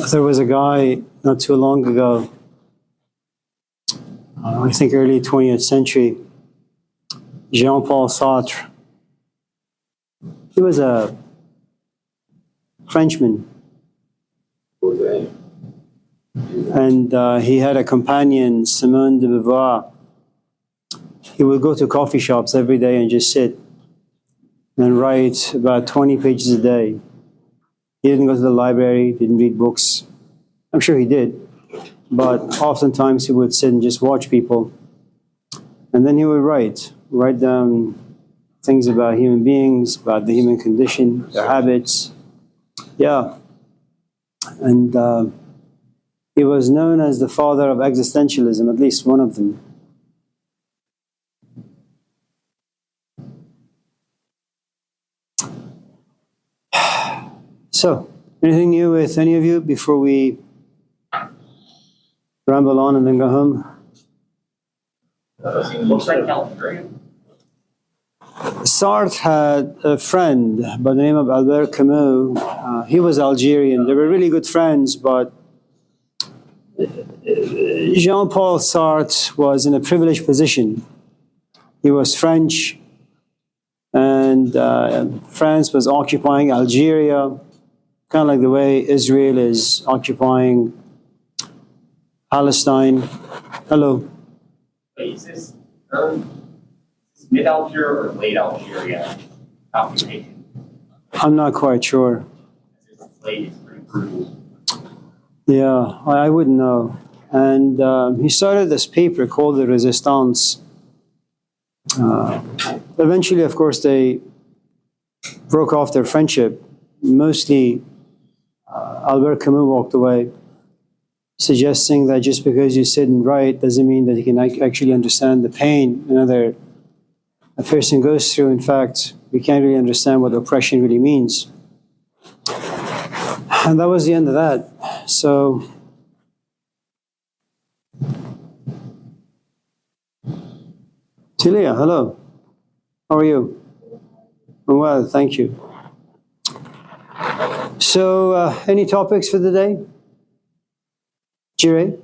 There was a guy not too long ago, I think early 20th century, Jean-Paul Sartre. He was a Frenchman. And he had a companion, Simone de Beauvoir. He would go to coffee shops every day and just sit and write about 20 pages a day. He didn't go to the library, didn't read books. I'm sure he did, but oftentimes he would sit and just watch people. And then he would write down things about human beings, about the human condition, their habits. Yeah. And he was known as the father of existentialism, at least one of them. So, anything new with any of you before we ramble on and then go home? Looks like California. Sartre had a friend by the name of Albert Camus. He was Algerian. They were really good friends, but Jean-Paul Sartre was in a privileged position. He was French, and France was occupying Algeria, kind of like the way Israel is occupying Palestine. Hello. Wait, is this mid-Algeria or late Algeria occupation? I'm not quite sure. It's late, it's pretty brutal. Yeah, I wouldn't know. And he started this paper called The Resistance. Eventually, of course, they broke off their friendship. Mostly, Albert Camus walked away, suggesting that just because you sit and write doesn't mean that you can actually understand the pain a person goes through. In fact, we can't really understand what oppression really means. And that was the end of that. So, Tilia, hello. How are you? I'm well, thank you. So, any topics for the day? Jire?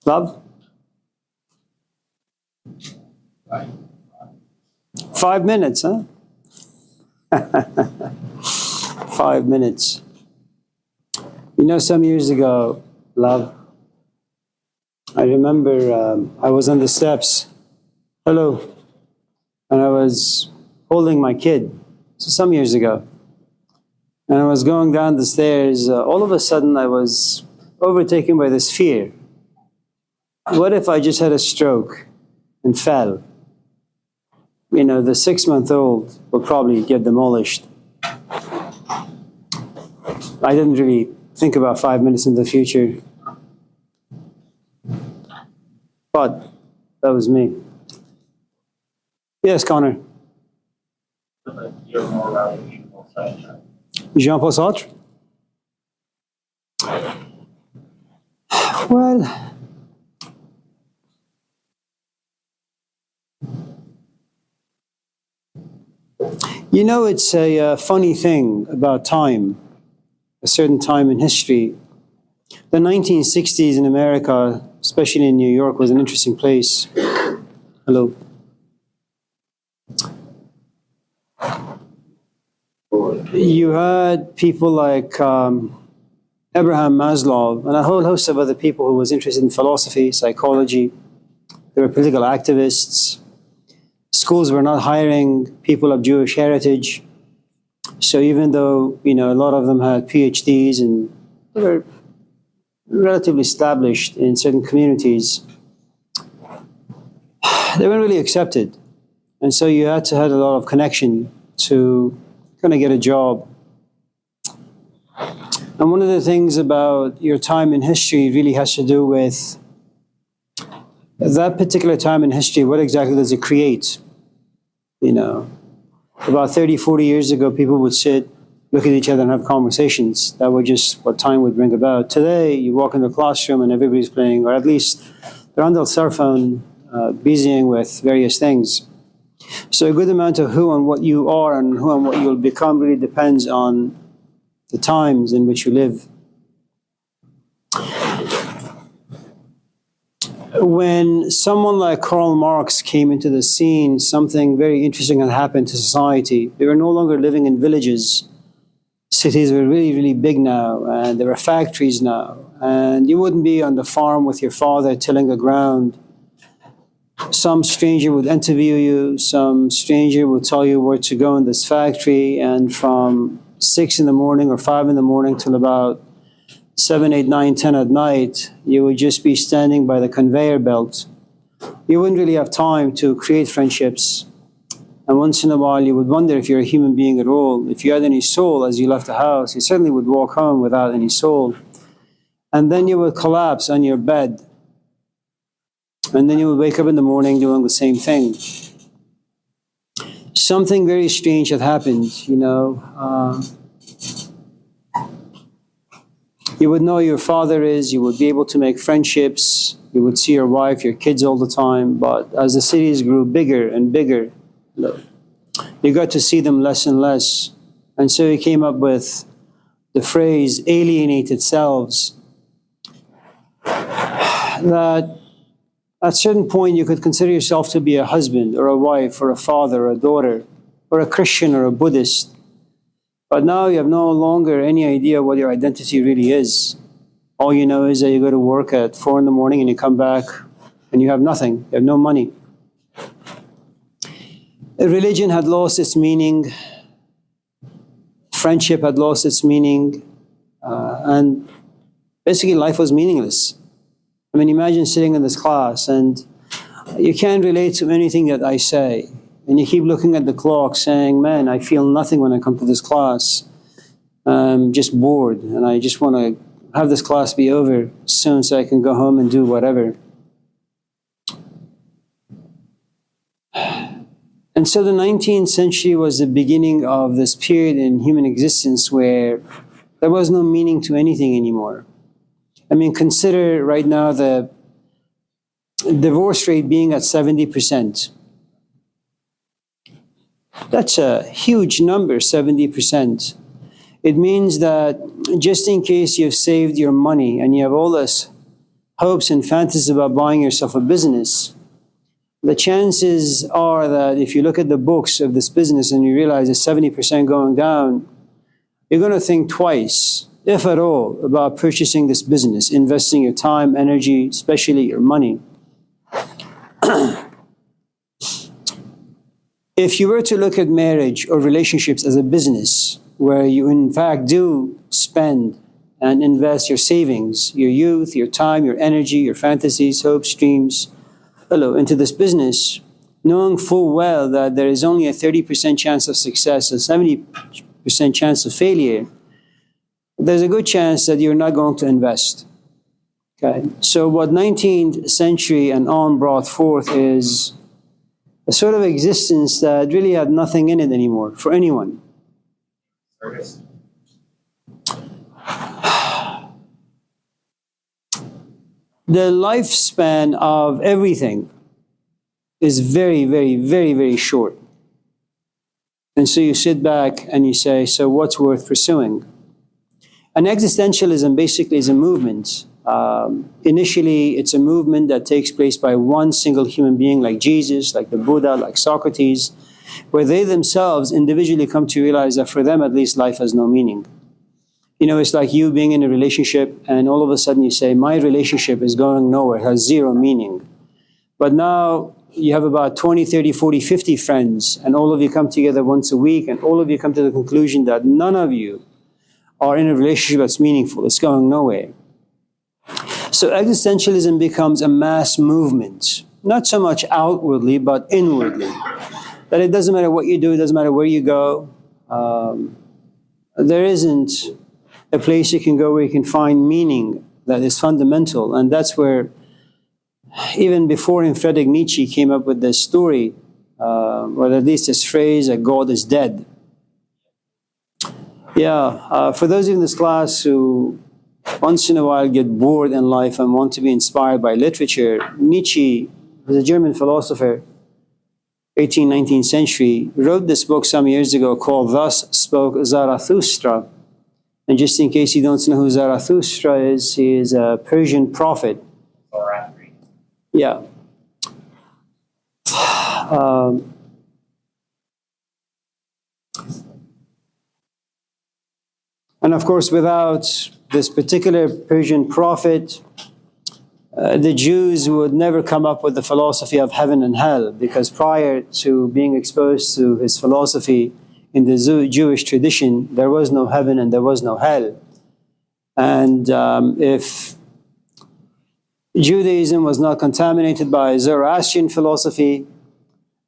Love? 5 minutes, huh? 5 minutes. You know, some years ago, love, I remember I was on the steps. Hello. And I was holding my kid. So some years ago. And I was going down the stairs. All of a sudden, I was overtaken by this fear. What if I just had a stroke and fell? You know, the 6-month-old will probably get demolished. I didn't really think about 5 minutes in the future. But that was me. Yes, Connor. You're more about Jean-Paul Sartre. Jean-Paul Sartre? Well, you know, it's a funny thing about time, a certain time in history. The 1960s in America, especially in New York, was an interesting place. Hello. You had people like Abraham Maslow and a whole host of other people who was interested in philosophy, psychology. They were political activists. Schools were not hiring people of Jewish heritage. So even though, you know, a lot of them had PhDs and they were relatively established in certain communities, they weren't really accepted. And so you had to have a lot of connection to kind of get a job. And one of the things about your time in history really has to do with that particular time in history. What exactly does it create? You know, about 30, 40 years ago, people would sit, look at each other and have conversations. That was just what time would bring about. Today, you walk in the classroom and everybody's playing, or at least they're on their cell phone, busying with various things. So a good amount of who and what you are and who and what you'll become really depends on the times in which you live. When someone like Karl Marx came into the scene, something very interesting had happened to society. They were no longer living in villages. Cities were really, really big now, and there were factories now. And you wouldn't be on the farm with your father tilling the ground. Some stranger would interview you, some stranger would tell you where to go in this factory, and from 6 in the morning or 5 in the morning till about 7, 8, 9, 10 at night, you would just be standing by the conveyor belt. You wouldn't really have time to create friendships. And once in a while, you would wonder if you're a human being at all. If you had any soul as you left the house, you certainly would walk home without any soul. And then you would collapse on your bed. And then you would wake up in the morning doing the same thing. Something very strange had happened, You would know who your father is, you would be able to make friendships, you would see your wife, your kids all the time, but as the cities grew bigger and bigger, you got to see them less and less. And so he came up with the phrase alienated selves. That at a certain point you could consider yourself to be a husband or a wife or a father or a daughter or a Christian or a Buddhist. But now you have no longer any idea what your identity really is. All you know is that you go to work at 4 in the morning and you come back and you have nothing. You have no money. Religion had lost its meaning. Friendship had lost its meaning. And basically life was meaningless. I mean, imagine sitting in this class and you can't relate to anything that I say. And you keep looking at the clock saying, man, I feel nothing when I come to this class. I'm just bored and I just want to have this class be over soon so I can go home and do whatever. And so the 19th century was the beginning of this period in human existence where there was no meaning to anything anymore. I mean, consider right now the divorce rate being at 70%. That's a huge number, 70%. It means that just in case you've saved your money and you have all this hopes and fantasies about buying yourself a business, the chances are that if you look at the books of this business and you realize it's 70% going down, you're going to think twice, if at all, about purchasing this business, investing your time, energy, especially your money. If you were to look at marriage or relationships as a business, where you in fact do spend and invest your savings, your youth, your time, your energy, your fantasies, hopes, dreams, into this business, knowing full well that there is only a 30% chance of success, a 70% chance of failure, there's a good chance that you're not going to invest. Okay? So what 19th century and on brought forth is a sort of existence that really had nothing in it anymore for anyone. Service. The lifespan of everything is very, very, very, very short. And so you sit back and you say, so what's worth pursuing? And existentialism basically is a movement. Initially, it's a movement that takes place by one single human being like Jesus, like the Buddha, like Socrates, where they themselves individually come to realize that for them, at least, life has no meaning. It's like you being in a relationship and all of a sudden you say, my relationship is going nowhere, it has zero meaning. But now you have about 20, 30, 40, 50 friends and all of you come together once a week and all of you come to the conclusion that none of you are in a relationship that's meaningful, it's going nowhere. So existentialism becomes a mass movement, not so much outwardly, but inwardly. That it doesn't matter what you do, it doesn't matter where you go. There isn't a place you can go where you can find meaning that is fundamental. And that's where, even before him, Friedrich Nietzsche came up with this story, or at least this phrase, that God is dead. For those in this class who once in a while get bored in life and want to be inspired by literature, Nietzsche was a German philosopher, 18th, 19th century, wrote this book some years ago called Thus Spoke Zarathustra. And just in case you don't know who Zarathustra is, he is a Persian prophet. Pornography. Yeah. And of course, without this particular Persian prophet, the Jews would never come up with the philosophy of heaven and hell, because prior to being exposed to his philosophy in the Jewish tradition, there was no heaven and there was no hell. And if Judaism was not contaminated by Zoroastrian philosophy,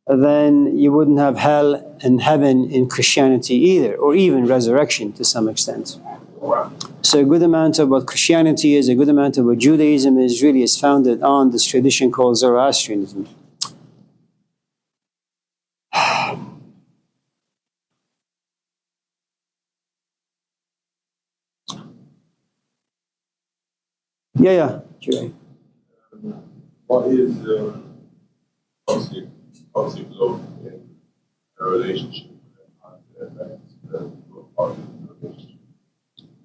then you wouldn't have hell and heaven in Christianity either, or even resurrection to some extent. So a good amount of what Christianity is, a good amount of what Judaism is, really is founded on this tradition called Zoroastrianism. Yeah, Jay. What is toxic love in a relationship and the effects of the relationship?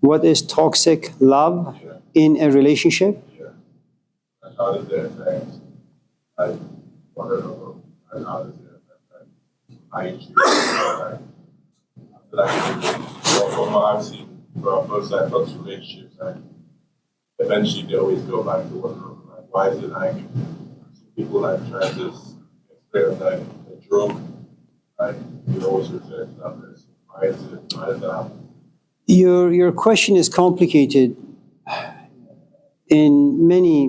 What is toxic love Yeah. in a relationship? Yeah. And how does it affect like one another? And how does it affect like I choose like I feel like from what I've seen from both sides of relationships, like eventually they always go back to one another. Like why is it like some people like try to explain like a drug, like you always refer to that person. Why does that happen? Your question is complicated in many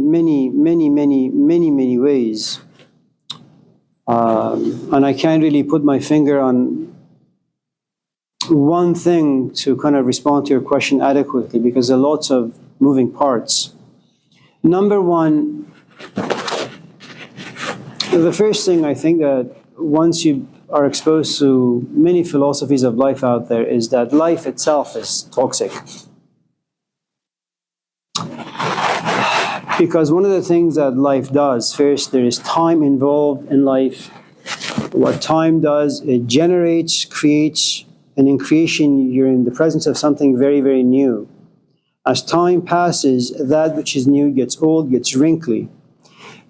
ways. And I can't really put my finger on one thing to kind of respond to your question adequately, because there are lots of moving parts. Number one, the first thing I think that once you are exposed to many philosophies of life out there is that life itself is toxic. Because one of the things that life does, first, there is time involved in life. What time does, it generates, creates, and in creation, you're in the presence of something very, very new. As time passes, that which is new gets old, gets wrinkly.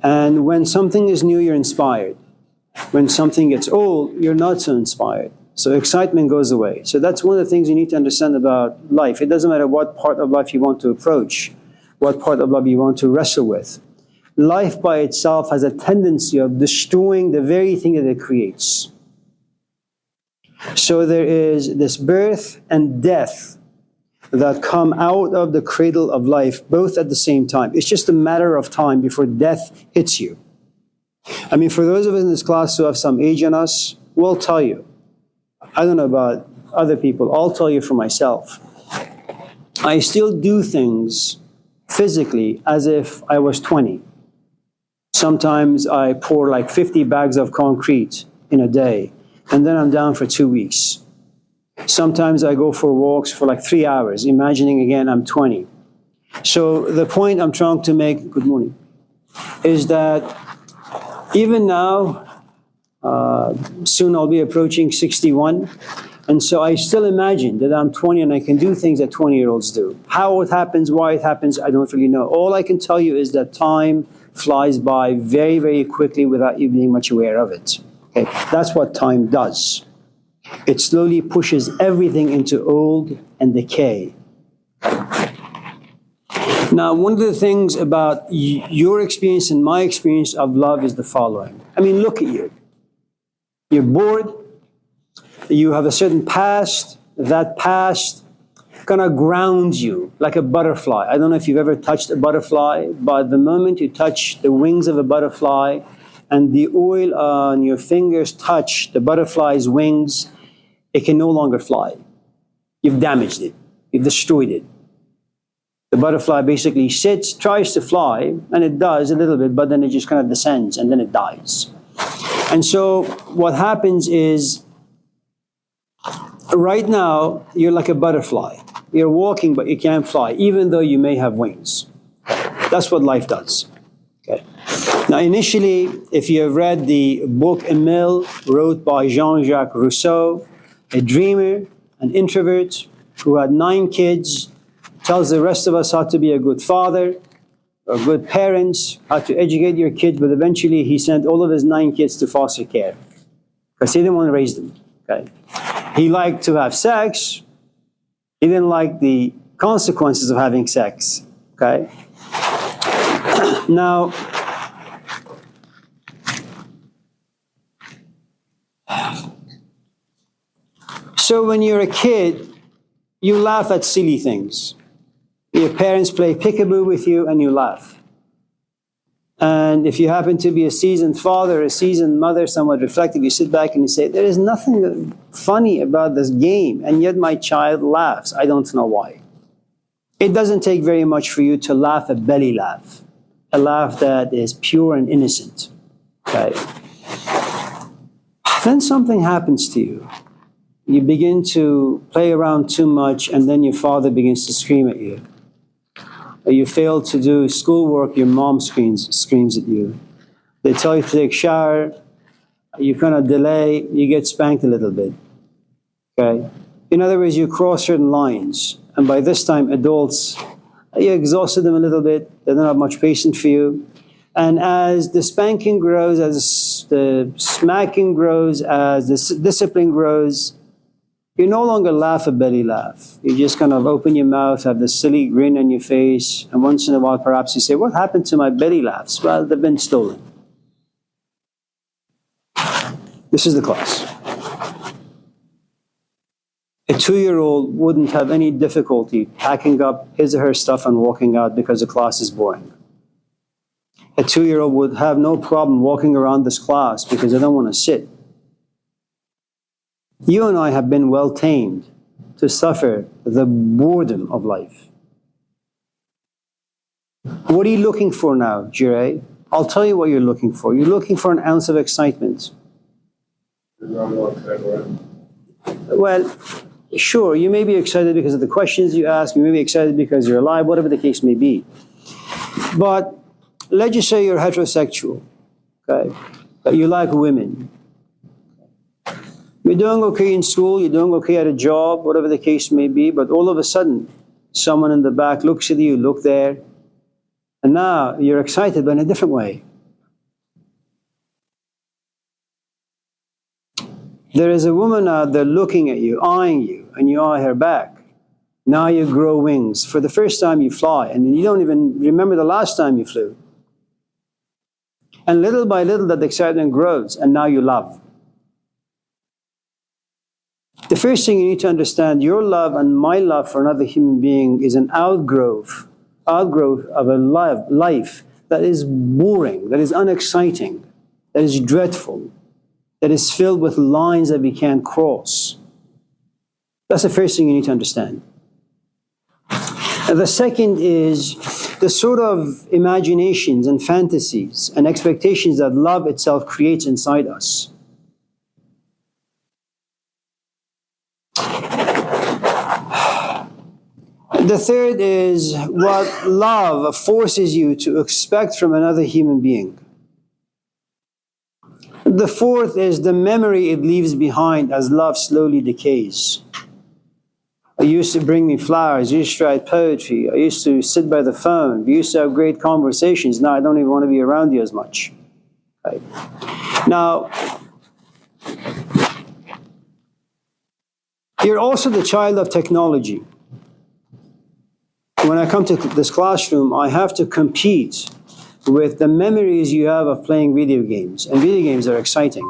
And when something is new, you're inspired. When something gets old, you're not so inspired. So excitement goes away. So that's one of the things you need to understand about life. It doesn't matter what part of life you want to approach, what part of life you want to wrestle with. Life by itself has a tendency of destroying the very thing that it creates. So there is this birth and death that come out of the cradle of life, both at the same time. It's just a matter of time before death hits you. I mean, for those of us in this class who have some age on us, we'll tell you. I don't know about other people. I'll tell you for myself. I still do things physically as if I was 20. Sometimes I pour like 50 bags of concrete in a day, and then I'm down for 2 weeks. Sometimes I go for walks for like 3 hours, imagining again I'm 20. So the point I'm trying to make, good morning, is that even now, soon I'll be approaching 61, and so I still imagine that I'm 20 and I can do things that 20-year-olds do. How it happens, why it happens, I don't really know. All I can tell you is that time flies by very, very quickly without you being much aware of it. Okay? That's what time does. It slowly pushes everything into old and decay. Now, one of the things about your experience and my experience of love is the following. I mean, look at you. You're bored. You have a certain past. That past kind of grounds you like a butterfly. I don't know if you've ever touched a butterfly, but the moment you touch the wings of a butterfly and the oil on your fingers touch the butterfly's wings, it can no longer fly. You've damaged it. You've destroyed it. The butterfly basically sits, tries to fly, and it does a little bit, but then it just kind of descends, and then it dies. And so what happens is, right now, you're like a butterfly. You're walking, but you can't fly, even though you may have wings. That's what life does. Okay. Now, initially, if you have read the book Emile, wrote by Jean-Jacques Rousseau, a dreamer, an introvert, who had 9 kids, tells the rest of us how to be a good father, or good parents, how to educate your kids, but eventually he sent all of his 9 kids to foster care because he didn't want to raise them. Okay? He liked to have sex. He didn't like the consequences of having sex. Okay? Now, so when you're a kid, you laugh at silly things. Your parents play peekaboo with you and you laugh. And if you happen to be a seasoned father, a seasoned mother, somewhat reflective, you sit back and you say, there is nothing funny about this game, and yet my child laughs. I don't know why. It doesn't take very much for you to laugh a belly laugh, a laugh that is pure and innocent. Okay? Then something happens to you. You begin to play around too much, and then your father begins to scream at you. Or you fail to do schoolwork, your mom screams at you. They tell you to take a shower, you kind of delay, you get spanked a little bit. Okay? In other words, you cross certain lines, and by this time, adults, you exhausted them a little bit, they don't have much patience for you. And as the spanking grows, as the smacking grows, as the discipline grows, you no longer laugh a belly laugh. You just kind of open your mouth, have this silly grin on your face, and once in a while perhaps you say, what happened to my belly laughs? Well, they've been stolen. This is the class. A 2-year-old wouldn't have any difficulty packing up his or her stuff and walking out because the class is boring. A 2-year-old would have no problem walking around this class because they don't want to sit. You and I have been well tamed to suffer the boredom of life. What are you looking for now, Jireh? I'll tell you what you're looking for. You're looking for an ounce of excitement. Well, sure, you may be excited because of the questions you ask, you may be excited because you're alive, whatever the case may be. But let's just say you're heterosexual, okay? That you like women. You're doing okay in school, you're doing okay at a job, whatever the case may be, but all of a sudden, someone in the back looks at you, look there, and now you're excited, but in a different way. There is a woman out there looking at you, eyeing you, and you eye her back. Now you grow wings. For the first time you fly, and you don't even remember the last time you flew. And little by little that excitement grows, and now you love. The first thing you need to understand, your love and my love for another human being is an outgrowth of a life that is boring, that is unexciting, that is dreadful, that is filled with lines that we can't cross. That's the first thing you need to understand. And the second is the sort of imaginations and fantasies and expectations that love itself creates inside us. The third is what love forces you to expect from another human being. The fourth is the memory it leaves behind as love slowly decays. I used to bring me flowers, I used to write poetry, I used to sit by the phone, we used to have great conversations. Now I don't even want to be around you as much. Right? Now, you're also the child of technology. When I come to this classroom, I have to compete with the memories you have of playing video games. And video games are exciting.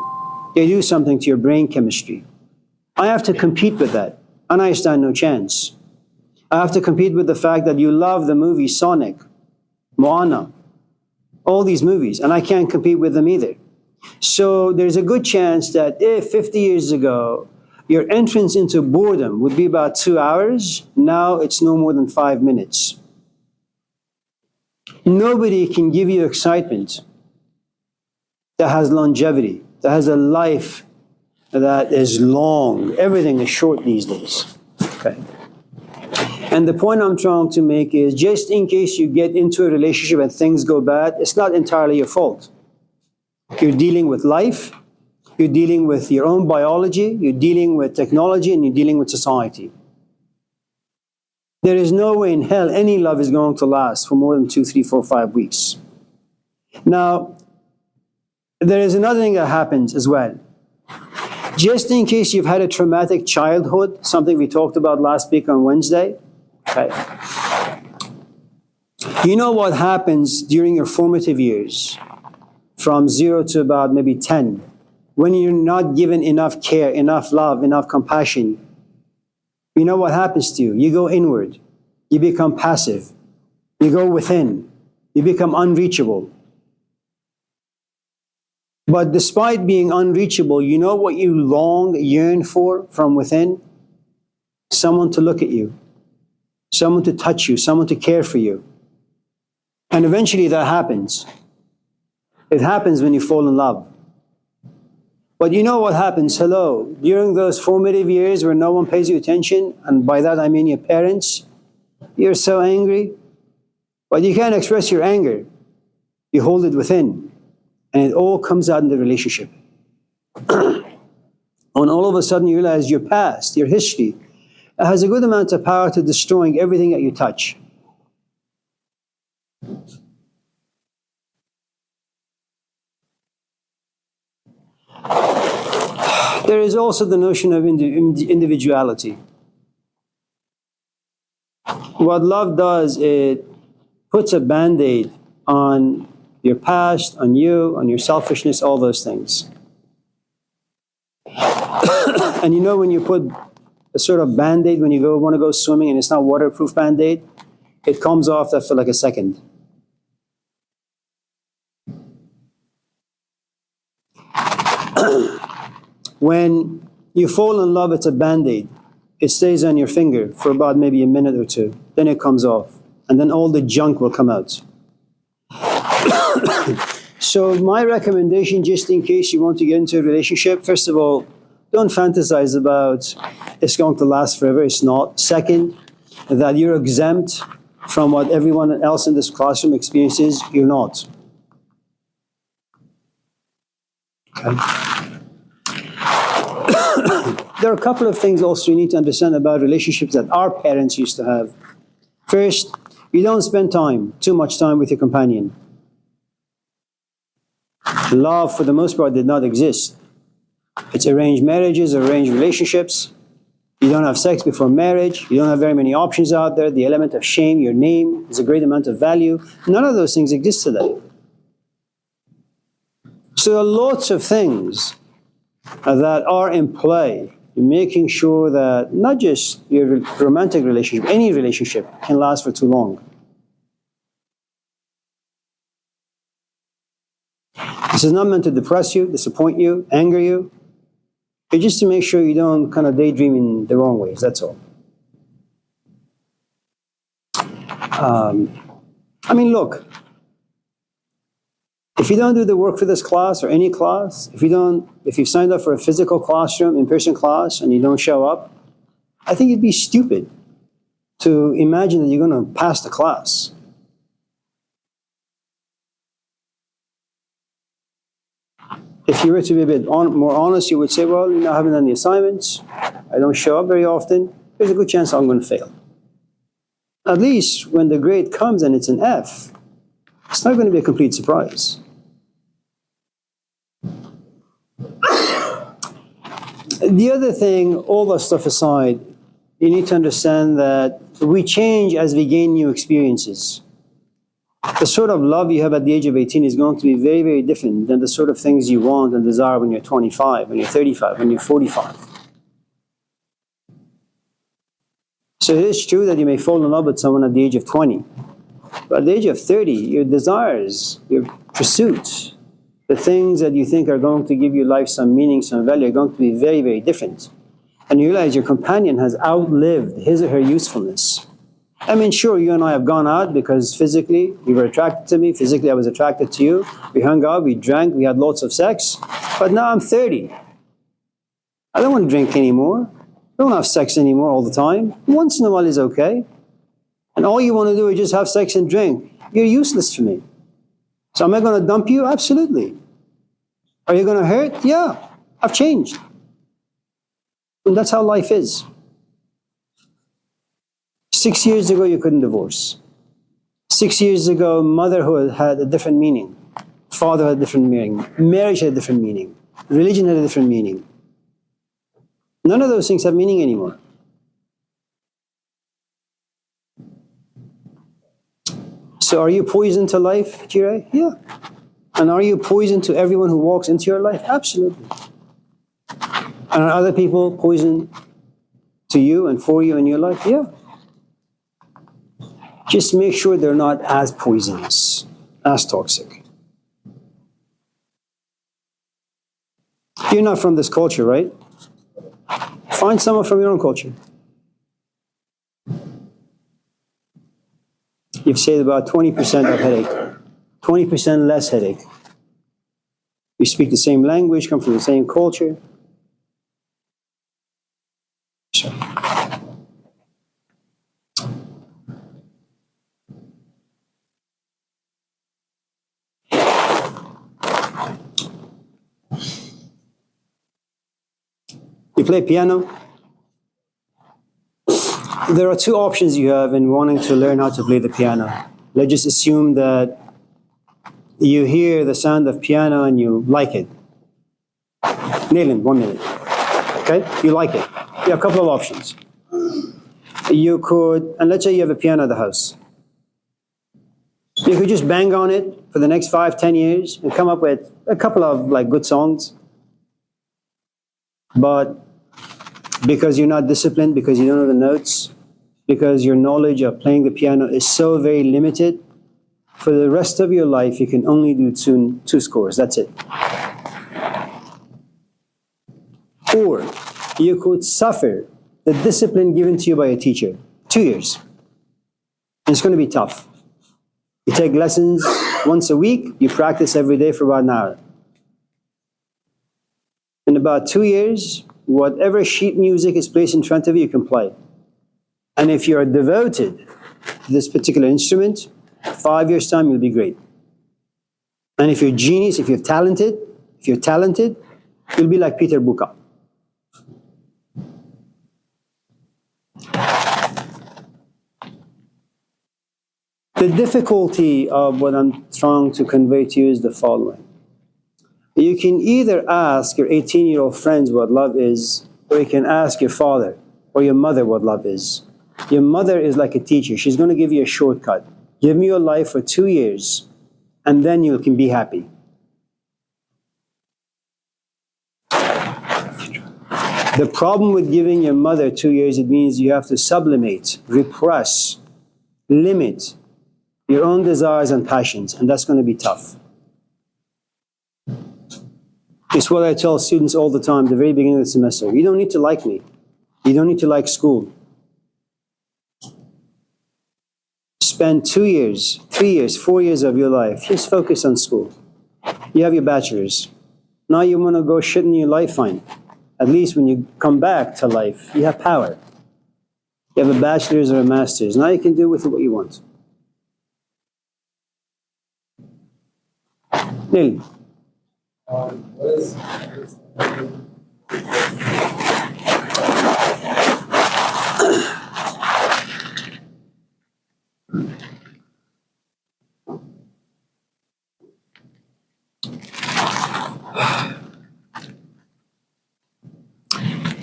They do something to your brain chemistry. I have to compete with that, and I stand no chance. I have to compete with the fact that you love the movie Sonic, Moana, all these movies, and I can't compete with them either. So there's a good chance that if 50 years ago, your entrance into boredom would be about 2 hours, now it's no more than 5 minutes. Nobody can give you excitement that has longevity, that has a life that is long. Everything is short these days. Okay. And the point I'm trying to make is just in case you get into a relationship and things go bad, it's not entirely your fault. You're dealing with life, you're dealing with your own biology, you're dealing with technology, and you're dealing with society. There is no way in hell any love is going to last for more than 2, 3, 4, 5 weeks. Now, there is another thing that happens as well. Just in case you've had a traumatic childhood, something we talked about last week on Wednesday, okay? You know what happens during your formative years, from 0 to about maybe 10, when you're not given enough care, enough love, enough compassion. You know what happens to you? You go inward. You become passive. You go within. You become unreachable. But despite being unreachable, you know what you long, yearn for from within? Someone to look at you. Someone to touch you. Someone to care for you. And eventually that happens. It happens when you fall in love. But you know what happens? Hello, during those formative years where no one pays you attention, and by that I mean your parents, you're so angry, but you can't express your anger. You hold it within, and it all comes out in the relationship. And all of a sudden you realize your past, your history, has a good amount of power to destroying everything that you touch. There is also the notion of individuality. What love does, it puts a Band-Aid on your past, on you, on your selfishness, all those things. And you know when you put a sort of Band-Aid when you want to go swimming and it's not waterproof Band-Aid, it comes off after like a second. When you fall in love, it's a Band-Aid. It stays on your finger for about maybe a minute or two. Then it comes off. And then all the junk will come out. So my recommendation, just in case you want to get into a relationship, first of all, don't fantasize about it's going to last forever. It's not. Second, that you're exempt from what everyone else in this classroom experiences. You're not. Okay. There are a couple of things also you need to understand about relationships that our parents used to have. First, you don't spend too much time with your companion. Love, for the most part, did not exist. It's arranged marriages, arranged relationships. You don't have sex before marriage. You don't have very many options out there. The element of shame, your name, is a great amount of value. None of those things exist today. So there are lots of things that are in play, making sure that not just your romantic relationship, any relationship can last for too long. This is not meant to depress you, disappoint you, anger you. It's just to make sure you don't kind of daydream in the wrong ways, that's all. I mean, look, if you don't do the work for this class or any class, if you've signed up for a physical classroom, in-person class, and you don't show up, I think it'd be stupid to imagine that you're going to pass the class. If you were to be a bit more honest, you would say, well, I haven't done the assignments, I don't show up very often, there's a good chance I'm going to fail. At least when the grade comes and it's an F, it's not going to be a complete surprise. The other thing, all that stuff aside, you need to understand that we change as we gain new experiences. The sort of love you have at the age of 18 is going to be very, very different than the sort of things you want and desire when you're 25, when you're 35, when you're 45. So it is true that you may fall in love with someone at the age of 20. But at the age of 30, your desires, your pursuits, the things that you think are going to give your life some meaning, some value, are going to be very, very different. And you realize your companion has outlived his or her usefulness. I mean, sure, you and I have gone out because physically you were attracted to me, physically I was attracted to you. We hung out, we drank, we had lots of sex. But now I'm 30. I don't want to drink anymore. I don't have sex anymore all the time. Once in a while is okay. And all you want to do is just have sex and drink. You're useless for me. So am I going to dump you? Absolutely. Are you going to hurt? Yeah. I've changed. And that's how life is. 6 years ago, you couldn't divorce. 6 years ago, motherhood had a different meaning. Father had a different meaning. Marriage had a different meaning. Religion had a different meaning. None of those things have meaning anymore. So are you poison to life, Jirai? Yeah. And are you poison to everyone who walks into your life? Absolutely. And are other people poison to you and for you in your life? Yeah. Just make sure they're not as poisonous, as toxic. You're not from this culture, right? Find someone from your own culture. You've saved about 20% of headache, 20% less headache. You speak the same language, come from the same culture. So. You play piano? There are two options you have in wanting to learn how to play the piano. Let's just assume that you hear the sound of piano and you like it. Nailing, 1 minute. Okay? You like it. You have a couple of options. You could, and let's say you have a piano at the house. You could just bang on it for the next 5-10 years and come up with a couple of good songs. But because you're not disciplined, because you don't know the notes, because your knowledge of playing the piano is so very limited, for the rest of your life you can only do two scores. That's it. Or you could suffer the discipline given to you by a teacher. 2 years. And it's going to be tough. You take lessons once a week, you practice every day for about an hour. In about 2 years, whatever sheet music is placed in front of you, you can play. And if you're devoted to this particular instrument, 5 years' time, you'll be great. And if you're genius, if you're talented, you'll be like Peter Buka. The difficulty of what I'm trying to convey to you is the following. You can either ask your 18-year-old friends what love is, or you can ask your father or your mother what love is. Your mother is like a teacher. She's going to give you a shortcut. Give me your life for 2 years, and then you can be happy. The problem with giving your mother 2 years, it means you have to sublimate, repress, limit your own desires and passions, and that's going to be tough. It's what I tell students all the time at the very beginning of the semester. You don't need to like me. You don't need to like school. Spend 2 years, 3 years, 4 years of your life. Just focus on school. You have your bachelor's. Now you want to go shit in your life, fine. At least when you come back to life, you have power. You have a bachelor's or a master's. Now you can do with it what you want. Neil. What is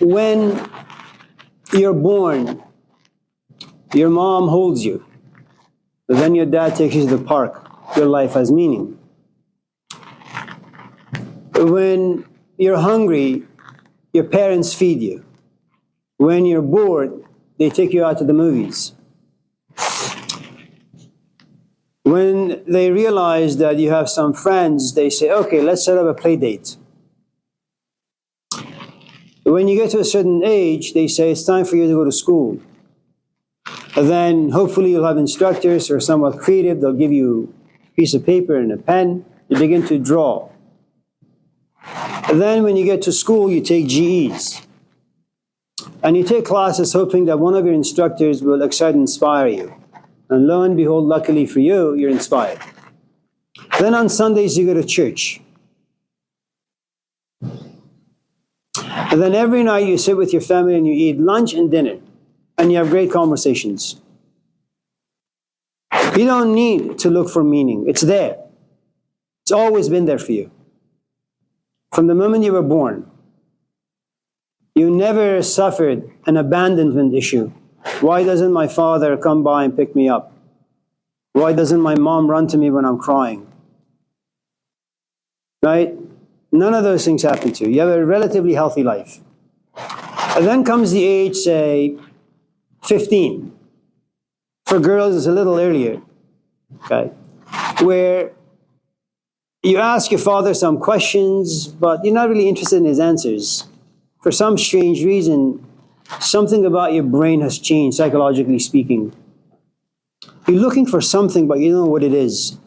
When you're born, your mom holds you. But then your dad takes you to the park. Your life has meaning. When you're hungry, your parents feed you. When you're bored, they take you out to the movies. When they realize that you have some friends, they say, okay, let's set up a play date. When you get to a certain age, they say it's time for you to go to school. And then hopefully you'll have instructors who are somewhat creative. They'll give you a piece of paper and a pen. You begin to draw. And then when you get to school, you take GEs. And you take classes hoping that one of your instructors will excite and inspire you. And lo and behold, luckily for you, you're inspired. Then on Sundays, you go to church. And then every night you sit with your family and you eat lunch and dinner. And you have great conversations. You don't need to look for meaning. It's there. It's always been there for you. From the moment you were born, you never suffered an abandonment issue. Why doesn't my father come by and pick me up? Why doesn't my mom run to me when I'm crying? Right? None of those things happen to you. You have a relatively healthy life. And then comes the age, say, 15. For girls, it's a little earlier, okay? Where you ask your father some questions, but you're not really interested in his answers. For some strange reason, something about your brain has changed, psychologically speaking. You're looking for something, but you don't know what it is.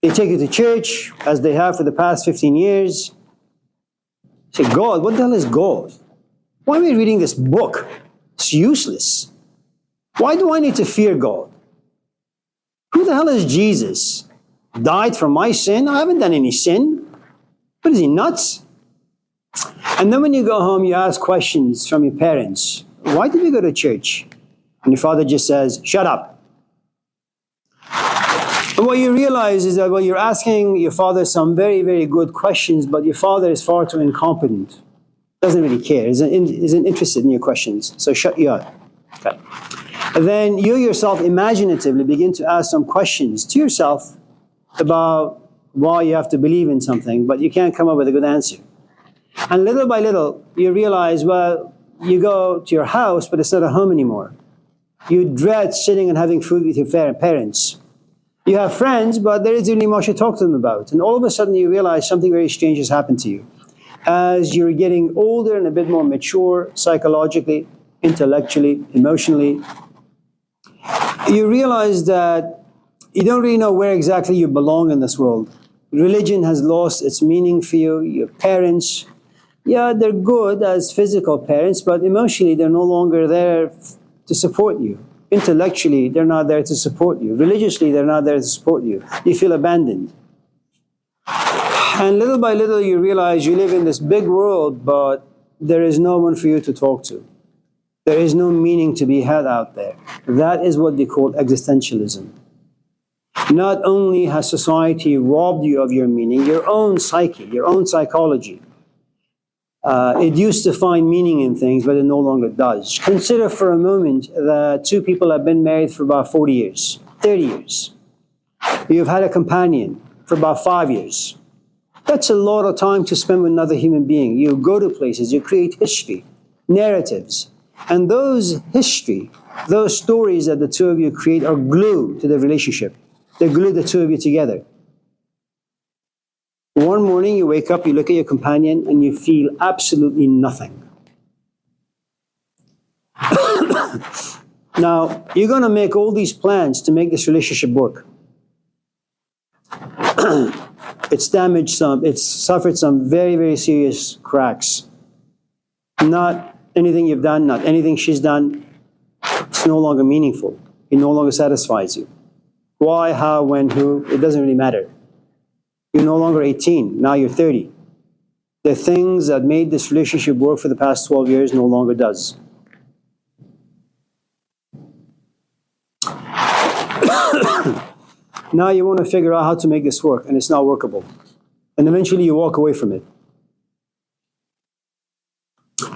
They take you to church, as they have for the past 15 years. Say, God, what the hell is God? Why am I reading this book? It's useless. Why do I need to fear God? Who the hell is Jesus? Died for my sin? I haven't done any sin. What is he, nuts? And then when you go home, you ask questions from your parents. Why did we go to church? And your father just says, shut up. And what you realize is that, well, you're asking your father some very, very good questions, but your father is far too incompetent. Doesn't really care, isn't interested in your questions. So shut you up. Okay. And then you yourself imaginatively begin to ask some questions to yourself about why you have to believe in something, but you can't come up with a good answer. And little by little, you realize, well, you go to your house, but it's not a home anymore. You dread sitting and having food with your parents. You have friends, but there isn't really much to talk to them about. And all of a sudden, you realize something very strange has happened to you. As you're getting older and a bit more mature, psychologically, intellectually, emotionally, you realize that you don't really know where exactly you belong in this world. Religion has lost its meaning for you. Your parents, yeah, they're good as physical parents, but emotionally, they're no longer there to support you. Intellectually, they're not there to support you. Religiously, they're not there to support you. You feel abandoned. And little by little, you realize you live in this big world, but there is no one for you to talk to. There is no meaning to be had out there. That is what they call existentialism. Not only has society robbed you of your meaning, your own psyche, your own psychology. It used to find meaning in things, but it no longer does. Consider for a moment that two people have been married for about 40 years, 30 years. You've had a companion for about 5 years. That's a lot of time to spend with another human being. You go to places, you create history, narratives. And those history, those stories that the two of you create are glue to the relationship. They glue the two of you together. One morning you wake up, you look at your companion, and you feel absolutely nothing. Now, you're going to make all these plans to make this relationship work. It's damaged some, it's suffered some very, very serious cracks. Not anything you've done, not anything she's done. It's no longer meaningful. It no longer satisfies you. Why, how, when, who, it doesn't really matter. You're no longer 18, now you're 30. The things that made this relationship work for the past 12 years no longer does. Now you want to figure out how to make this work, and it's not workable. And eventually you walk away from it.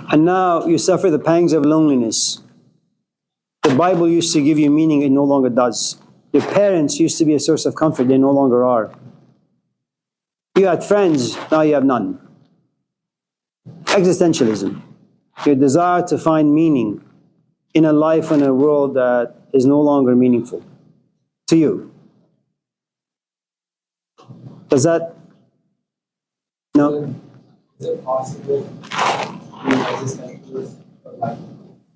And now you suffer the pangs of loneliness. The Bible used to give you meaning, it no longer does. Your parents used to be a source of comfort, they no longer are. You had friends, now you have none. Existentialism. Your desire to find meaning in a life and a world that is no longer meaningful to you. Does that? No? Is it possible to be existentialist, but like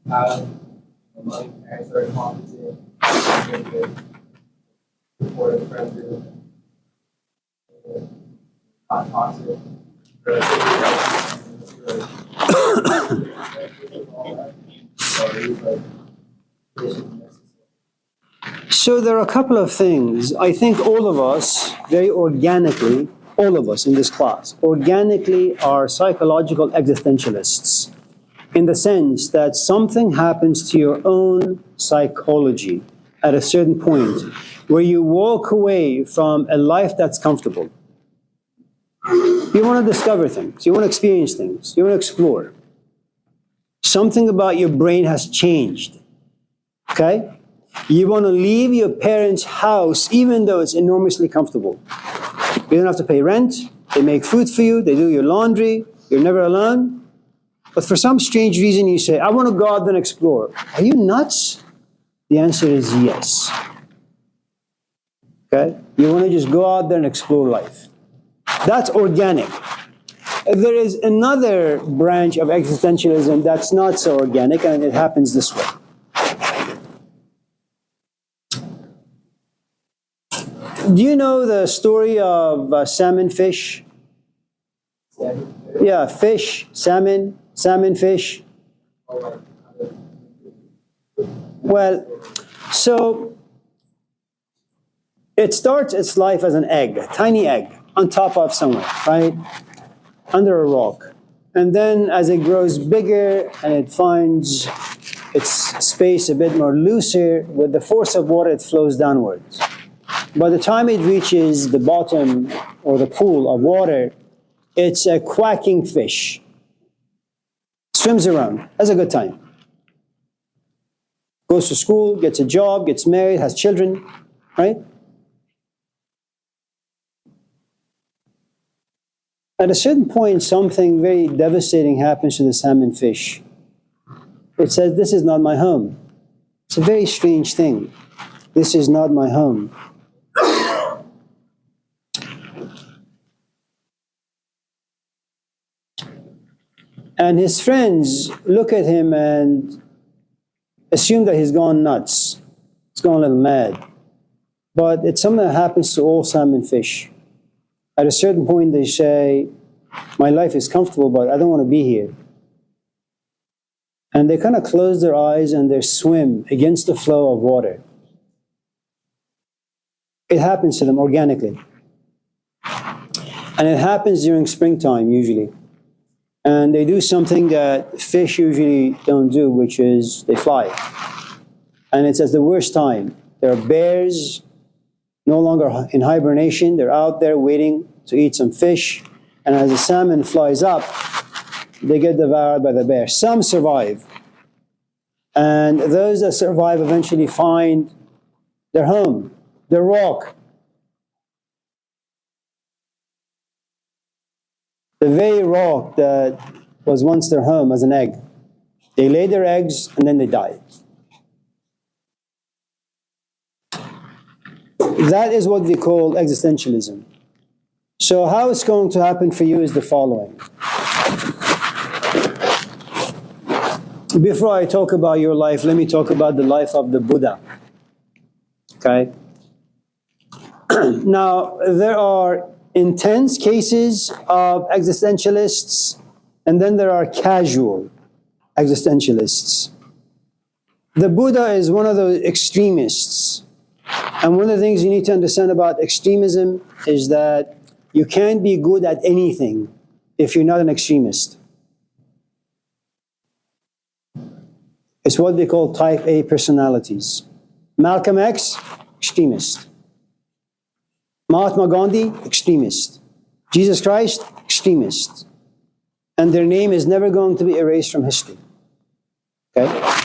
have my parents are competent, supportive friends, not toxic? So there are a couple of things. I think all of us, very organically, all of us in this class, organically are psychological existentialists, in the sense that something happens to your own psychology at a certain point where you walk away from a life that's comfortable. You want to discover things, you want to experience things, you want to explore. Something about your brain has changed. Okay? You want to leave your parents' house even though it's enormously comfortable. You don't have to pay rent, they make food for you, they do your laundry, you're never alone. But for some strange reason you say, I want to go out and explore. Are you nuts? The answer is yes. Okay? You want to just go out there and explore life. That's organic. There is another branch of existentialism that's not so organic, and it happens this way. Do you know the story of salmon fish? Yeah, fish, salmon fish. Well, so it starts its life as an egg, a tiny egg, on top of somewhere, right? Under a rock. And then as it grows bigger and it finds its space a bit more looser, with the force of water it flows downwards. By the time it reaches the bottom or the pool of water, it's a quacking fish. Swims around, has a good time. Goes to school, gets a job, gets married, has children, right? At a certain point, something very devastating happens to the salmon fish. It says, this is not my home. It's a very strange thing. This is not my home. And his friends look at him and assume that he's gone nuts. He's gone a little mad. But it's something that happens to all salmon fish. At a certain point, they say, my life is comfortable, but I don't want to be here. And they kind of close their eyes and they swim against the flow of water. It happens to them organically. And it happens during springtime, usually. And they do something that fish usually don't do, which is they fly. And it's at the worst time. There are bears no longer in hibernation. They're out there waiting to eat some fish. And as the salmon flies up, they get devoured by the bear. Some survive. And those that survive eventually find their home, their rock. The very rock that was once their home as an egg. They lay their eggs and then they die. That is what we call existentialism. So how it's going to happen for you is the following. Before I talk about your life, let me talk about the life of the Buddha. Okay? Now, there are intense cases of existentialists, and then there are casual existentialists. The Buddha is one of those extremists. And one of the things you need to understand about extremism is that you can't be good at anything if you're not an extremist. It's what they call type A personalities. Malcolm X, extremist. Mahatma Gandhi, extremist. Jesus Christ, extremist. And their name is never going to be erased from history. Okay?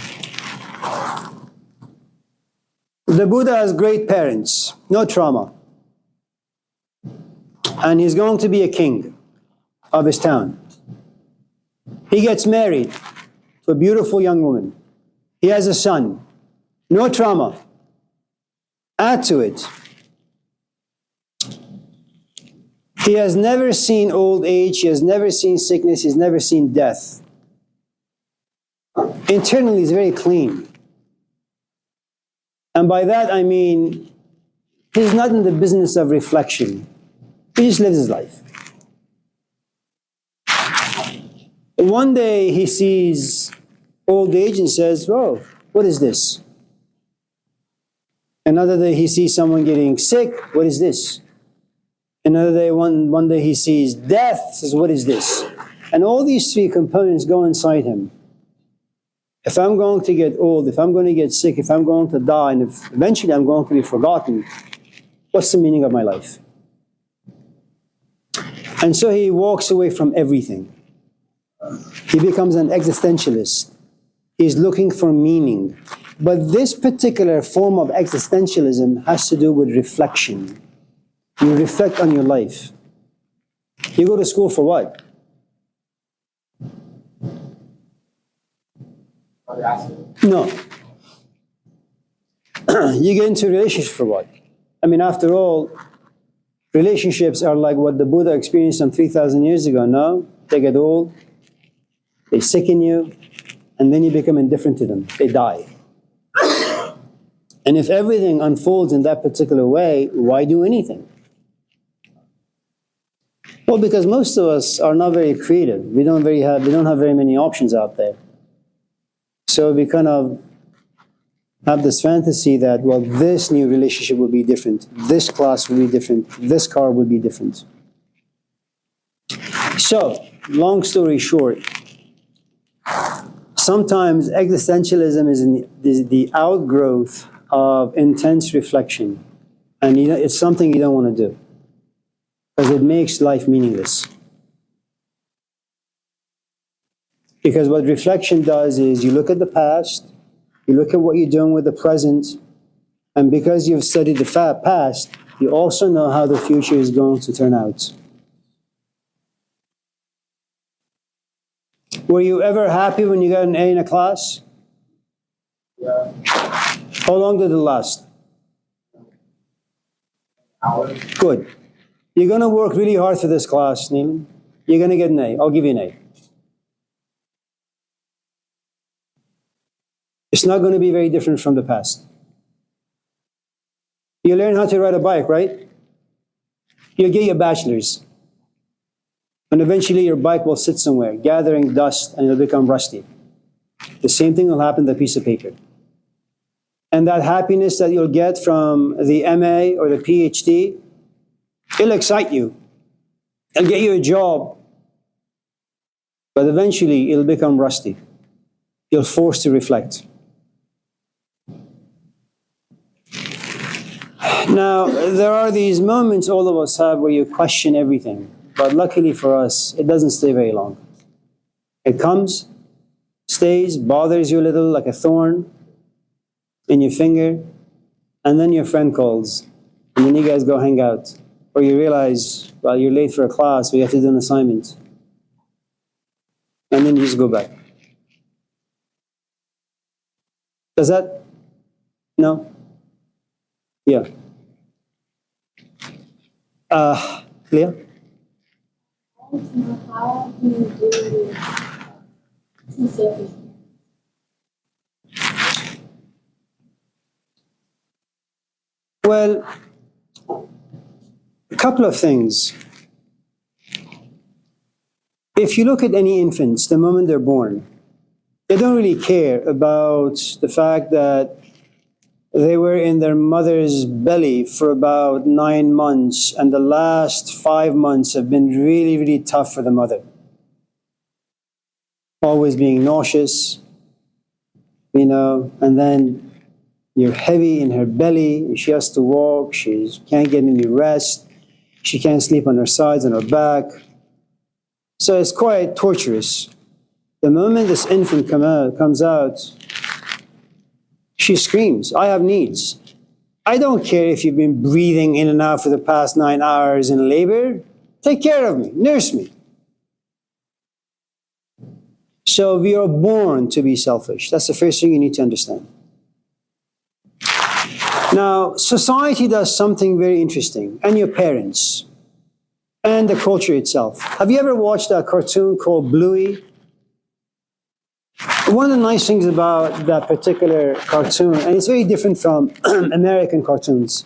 The Buddha has great parents, no trauma. And he's going to be a king of his town. He gets married to a beautiful young woman. He has a son, no trauma. Add to it, he has never seen old age, he has never seen sickness, he's never seen death. Internally, he's very clean. And by that I mean, he's not in the business of reflection. He just lives his life. One day he sees old age and says, "Oh, what is this?" Another day he sees someone getting sick. What is this? Another day, one day he sees death. Says, "What is this?" And all these three components go inside him. If I'm going to get old, if I'm going to get sick, if I'm going to die, and if eventually I'm going to be forgotten, what's the meaning of my life? And so he walks away from everything. He becomes an existentialist. He's looking for meaning. But this particular form of existentialism has to do with reflection. You reflect on your life. You go to school for what? Are you asking? No. You get into relationships for what? I mean, after all, relationships are like what the Buddha experienced some 3,000 years ago. No? They get old, they sicken you, and then you become indifferent to them. They die. And if everything unfolds in that particular way, why do anything? Well, because most of us are not very creative. We don't have very many options out there. So we kind of have this fantasy that, well, this new relationship will be different, this class will be different, this car will be different. So, long story short, sometimes existentialism is the outgrowth of intense reflection. And it's something you don't want to do, because it makes life meaningless. Because what reflection does is you look at the past, you look at what you're doing with the present, and because you've studied the past, you also know how the future is going to turn out. Were you ever happy when you got an A in a class? Yeah. How long did it last? Hours. Good. You're going to work really hard for this class, Neelan. You're going to get an A. I'll give you an A. It's not going to be very different from the past. You learn how to ride a bike, right? You'll get your bachelor's. And eventually your bike will sit somewhere, gathering dust, and it'll become rusty. The same thing will happen to a piece of paper. And that happiness that you'll get from the MA or the PhD, it'll excite you. It'll get you a job. But eventually it'll become rusty. You're forced to reflect. Now, there are these moments all of us have where you question everything. But luckily for us, it doesn't stay very long. It comes, stays, bothers you a little like a thorn in your finger, and then your friend calls, and then you guys go hang out. Or you realize, well, you're late for a class, we have to do an assignment. And then you just go back. Does that? No? Yeah. Leah? How do you do with selfishness? Well, a couple of things. If you look at any infants, the moment they're born, they don't really care about the fact that they were in their mother's belly for about 9 months, and the last 5 months have been really, really tough for the mother. Always being nauseous, and then you're heavy in her belly, she has to walk, she can't get any rest, she can't sleep on her sides, on her back. So it's quite torturous. The moment this infant comes out, she screams, I have needs. I don't care if you've been breathing in and out for the past 9 hours in labor. Take care of me, nurse me. So we are born to be selfish. That's the first thing you need to understand. Now, society does something very interesting, and your parents, and the culture itself. Have you ever watched a cartoon called Bluey? One of the nice things about that particular cartoon, and it's very different from American cartoons.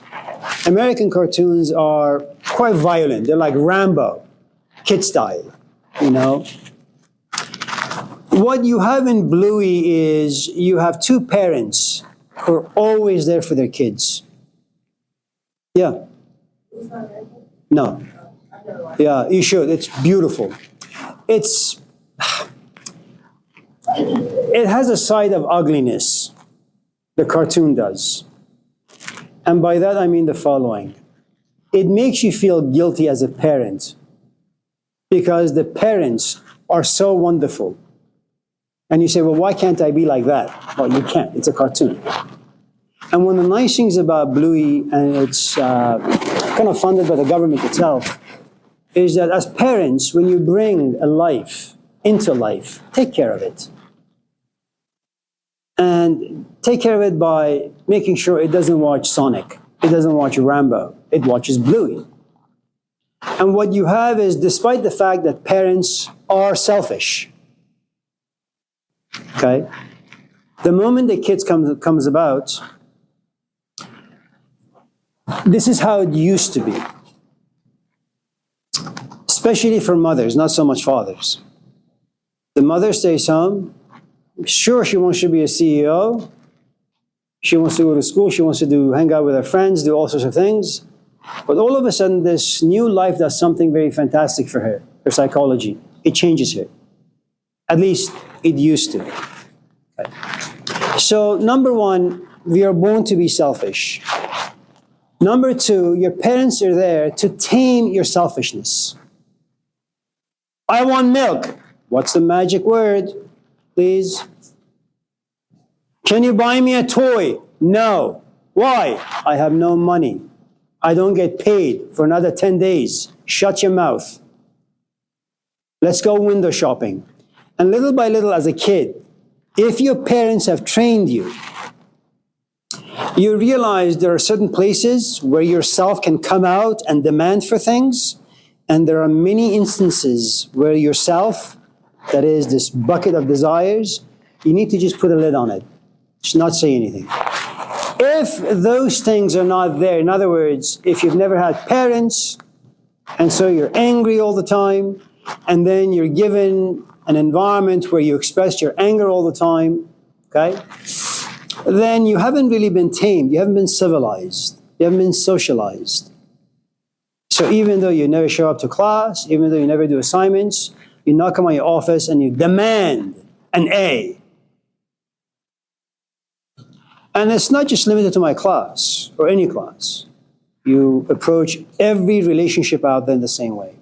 American cartoons are quite violent. They're like Rambo, kid style, What you have in Bluey is you have two parents who are always there for their kids. Yeah. No. Yeah, you should. It's beautiful. It has a side of ugliness. The cartoon does. And by that I mean the following. It makes you feel guilty as a parent because the parents are so wonderful. And you say, well, why can't I be like that? Well, you can't. It's a cartoon. And one of the nice things about Bluey, and it's kind of funded by the government itself, is that as parents, when you bring a life into life, take care of it. And take care of it by making sure it doesn't watch Sonic, it doesn't watch Rambo, it watches Bluey. And what you have is, despite the fact that parents are selfish, okay, the moment the kids comes about, this is how it used to be. Especially for mothers, not so much fathers. The mother stays home. Sure, she wants to be a CEO. She wants to go to school. She wants to hang out with her friends, do all sorts of things. But all of a sudden, this new life does something very fantastic for her psychology. It changes her. At least it used to. Okay. So, number one, we are born to be selfish. Number two, your parents are there to tame your selfishness. I want milk. What's the magic word? Please. Can you buy me a toy? No. Why? I have no money. I don't get paid for another 10 days. Shut your mouth. Let's go window shopping. And little by little, as a kid, if your parents have trained you, you realize there are certain places where yourself can come out and demand for things. And there are many instances where yourself, that is this bucket of desires, you need to just put a lid on it. Just not say anything. If those things are not there, in other words, if you've never had parents, and so you're angry all the time, and then you're given an environment where you express your anger all the time, okay, then you haven't really been tamed. You haven't been civilized. You haven't been socialized. So even though you never show up to class, even though you never do assignments, you knock on your office and you demand an A. And it's not just limited to my class or any class. You approach every relationship out there in the same way.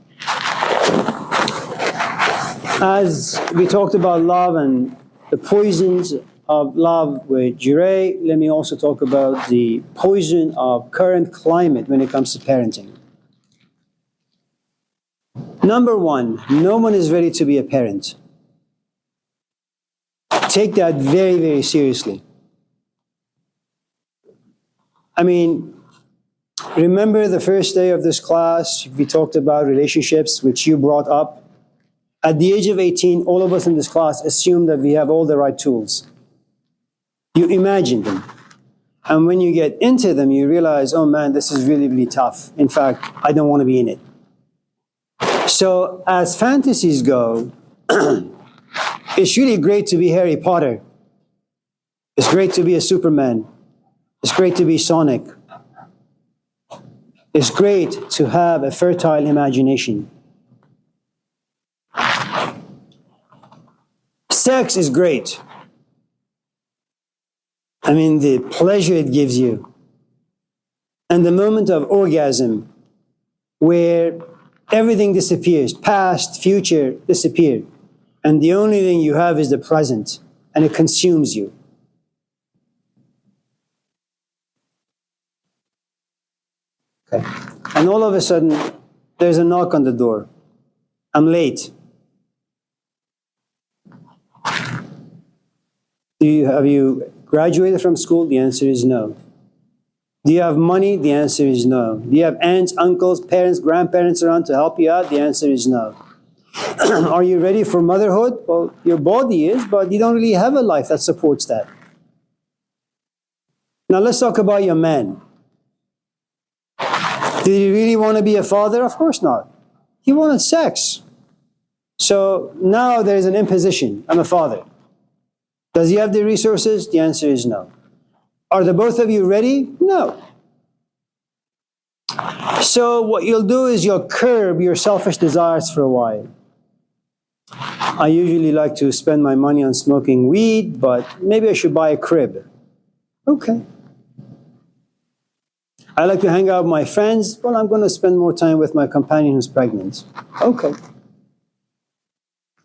As we talked about love and the poisons of love with Jireh, let me also talk about the poison of current climate when it comes to parenting. Number one, no one is ready to be a parent. Take that very, very seriously. I mean, remember the first day of this class, we talked about relationships, which you brought up. At the age of 18, all of us in this class assume that we have all the right tools. You imagine them. And when you get into them, you realize, oh man, this is really, really tough. In fact, I don't want to be in it. So as fantasies go, it's really great to be Harry Potter. It's great to be a Superman. It's great to be Sonic. It's great to have a fertile imagination. Sex is great. I mean, the pleasure it gives you. And the moment of orgasm where everything disappears, past, future, disappear. And the only thing you have is the present, and it consumes you. Okay. And all of a sudden, there's a knock on the door. I'm late. Have you graduated from school? The answer is no. Do you have money? The answer is no. Do you have aunts, uncles, parents, grandparents around to help you out? The answer is no. Are you ready for motherhood? Well, your body is, but you don't really have a life that supports that. Now let's talk about your man. Did he really want to be a father? Of course not. He wanted sex. So now there's an imposition. I'm a father. Does he have the resources? The answer is no. Are the both of you ready? No. So what you'll do is you'll curb your selfish desires for a while. I usually like to spend my money on smoking weed, but maybe I should buy a crib. Okay. I like to hang out with my friends. Well, I'm going to spend more time with my companion who's pregnant. Okay.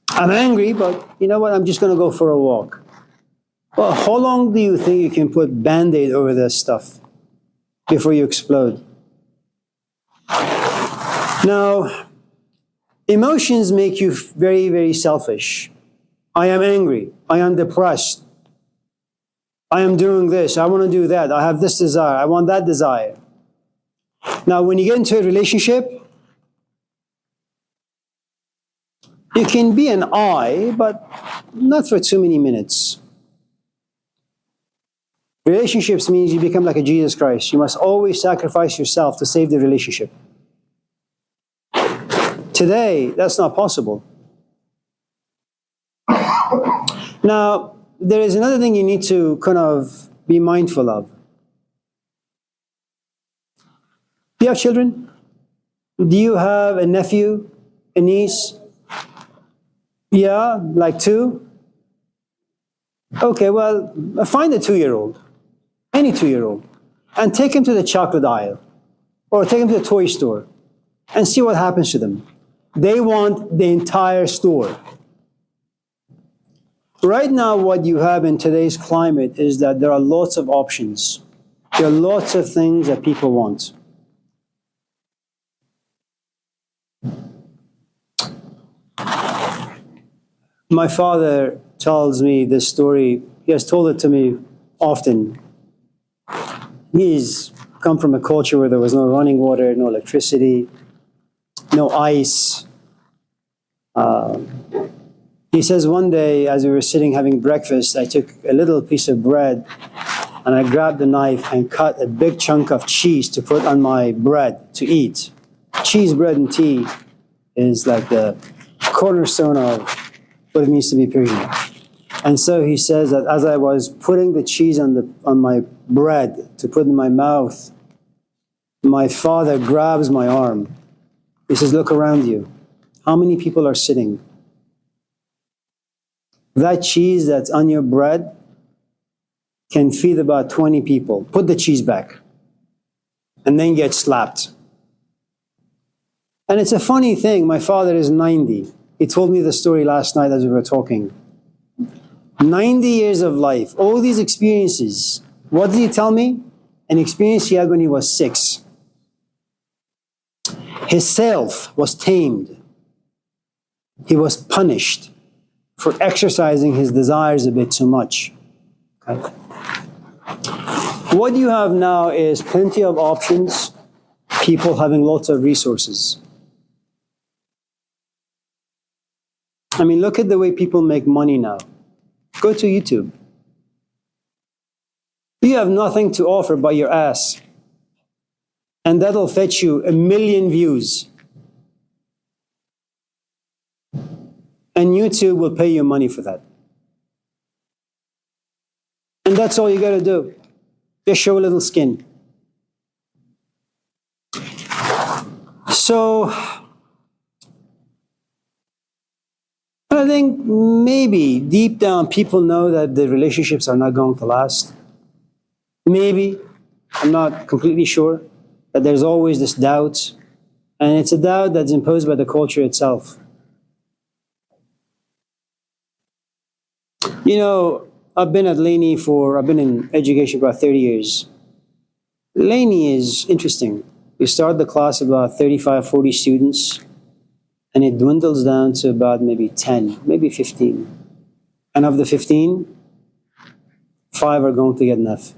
I'm angry, but you know what? I'm just going to go for a walk. Well, how long do you think you can put Band-Aid over this stuff before you explode? Now, emotions make you very, very selfish. I am angry. I am depressed. I am doing this. I want to do that. I have this desire. I want that desire. Now, when you get into a relationship, you can be an I, but not for too many minutes. Relationships means you become like a Jesus Christ. You must always sacrifice yourself to save the relationship. Today, that's not possible. Now, there is another thing you need to kind of be mindful of. Do you have children? Do you have a nephew, a niece? Yeah, like 2? Okay, well, find a 2-year-old, any 2-year-old, and take him to the chocolate aisle, or take him to the toy store, and see what happens to them. They want the entire store. Right now, what you have in today's climate is that there are lots of options. There are lots of things that people want. My father tells me this story. He has told it to me often. He's come from a culture where there was no running water, no electricity, no ice. He says one day, as we were sitting having breakfast, I took a little piece of bread and I grabbed a knife and cut a big chunk of cheese to put on my bread to eat. Cheese, bread, and tea is like the cornerstone of what it means to be Persian. And so he says that as I was putting the cheese on my bread to put in my mouth, my father grabs my arm. He says, "Look around you. How many people are sitting? That cheese that's on your bread can feed about 20 people. Put the cheese back." And then get slapped. And it's a funny thing. My father is 90. He told me the story last night as we were talking. 90 years of life, all these experiences. What did he tell me? An experience he had when he was 6. His self was tamed. He was punished for exercising his desires a bit too much. Okay. What you have now is plenty of options, people having lots of resources. I mean, look at the way people make money now. Go to YouTube. You have nothing to offer but your ass. And that'll fetch you 1 million views. And YouTube will pay you money for that. And that's all you gotta do. Just show a little skin. So, I think maybe deep down people know that the relationships are not going to last. Maybe, I'm not completely sure, that there's always this doubt. And it's a doubt that's imposed by the culture itself. You know, I've been in education for about 30 years. Laney is interesting. You start the class about 35, 40 students, and it dwindles down to about maybe 10, maybe 15. And of the 15, 5 are going to get enough.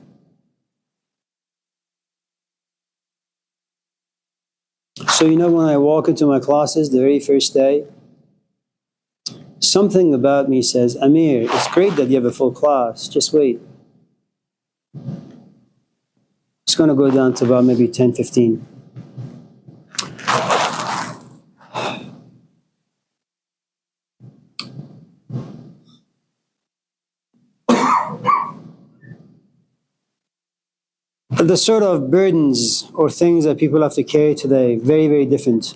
So, you know, when I walk into my classes the very first day, something about me says, "Amir, it's great that you have a full class. Just wait." It's going to go down to about maybe 10, 15. The sort of burdens or things that people have to carry today, very, very different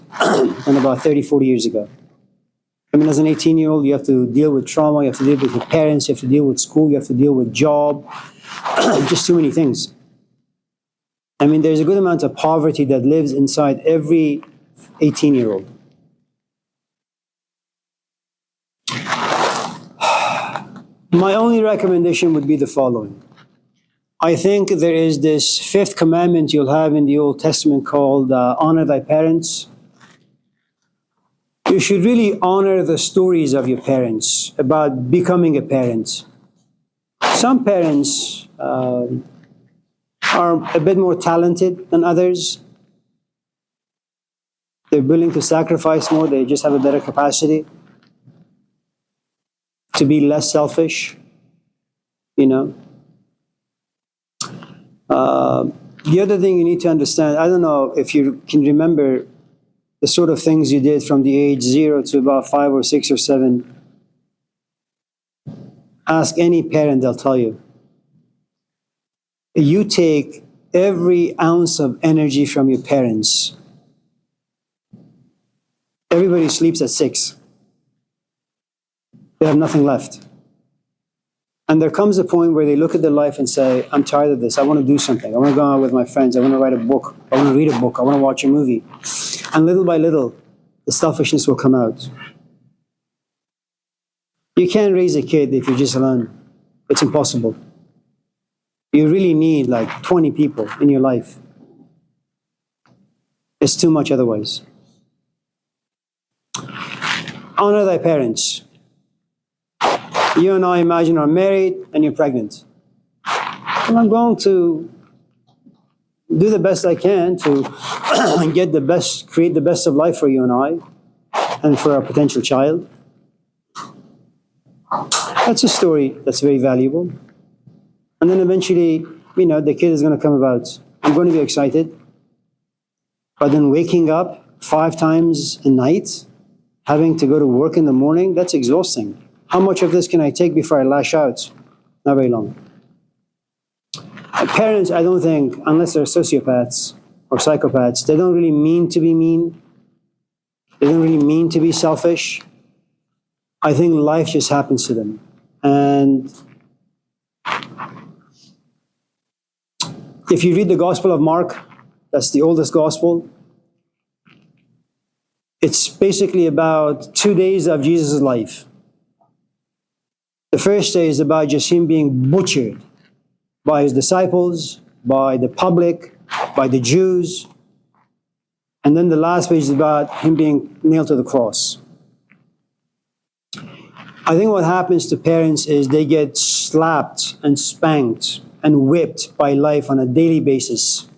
than about 30, 40 years ago. I mean, as an 18-year-old, you have to deal with trauma, you have to deal with your parents, you have to deal with school, you have to deal with job, just too many things. I mean, there's a good amount of poverty that lives inside every 18-year-old. My only recommendation would be the following. I think there is this fifth commandment you'll have in the Old Testament called honor thy parents. You should really honor the stories of your parents about becoming a parent. Some parents are a bit more talented than others. They're willing to sacrifice more, they just have a better capacity to be less selfish, you know. The other thing you need to understand, I don't know if you can remember the sort of things you did from the age 0 to about 5 or 6 or 7. Ask any parent, they'll tell you. You take every ounce of energy from your parents. Everybody sleeps at 6. They have nothing left. And there comes a point where they look at their life and say, I'm tired of this. I want to do something. I want to go out with my friends. I want to write a book. I want to read a book. I want to watch a movie. And little by little, the selfishness will come out. You can't raise a kid if you're just alone. It's impossible. You really need like 20 people in your life. It's too much otherwise. Honor thy parents. You and I, imagine, are married and you're pregnant. Well, I'm going to do the best I can to get the best, create the best of life for you and I, and for our potential child. That's a story that's very valuable. And then eventually, the kid is going to come about. I'm going to be excited. But then waking up 5 times a night, having to go to work in the morning, that's exhausting. How much of this can I take before I lash out? Not very long. Parents, I don't think, unless they're sociopaths or psychopaths, they don't really mean to be mean. They don't really mean to be selfish. I think life just happens to them. And if you read the Gospel of Mark, that's the oldest Gospel, it's basically about 2 days of Jesus' life. The first day is about just him being butchered by his disciples, by the public, by the Jews. And then the last page is about him being nailed to the cross. I think what happens to parents is they get slapped and spanked and whipped by life on a daily basis.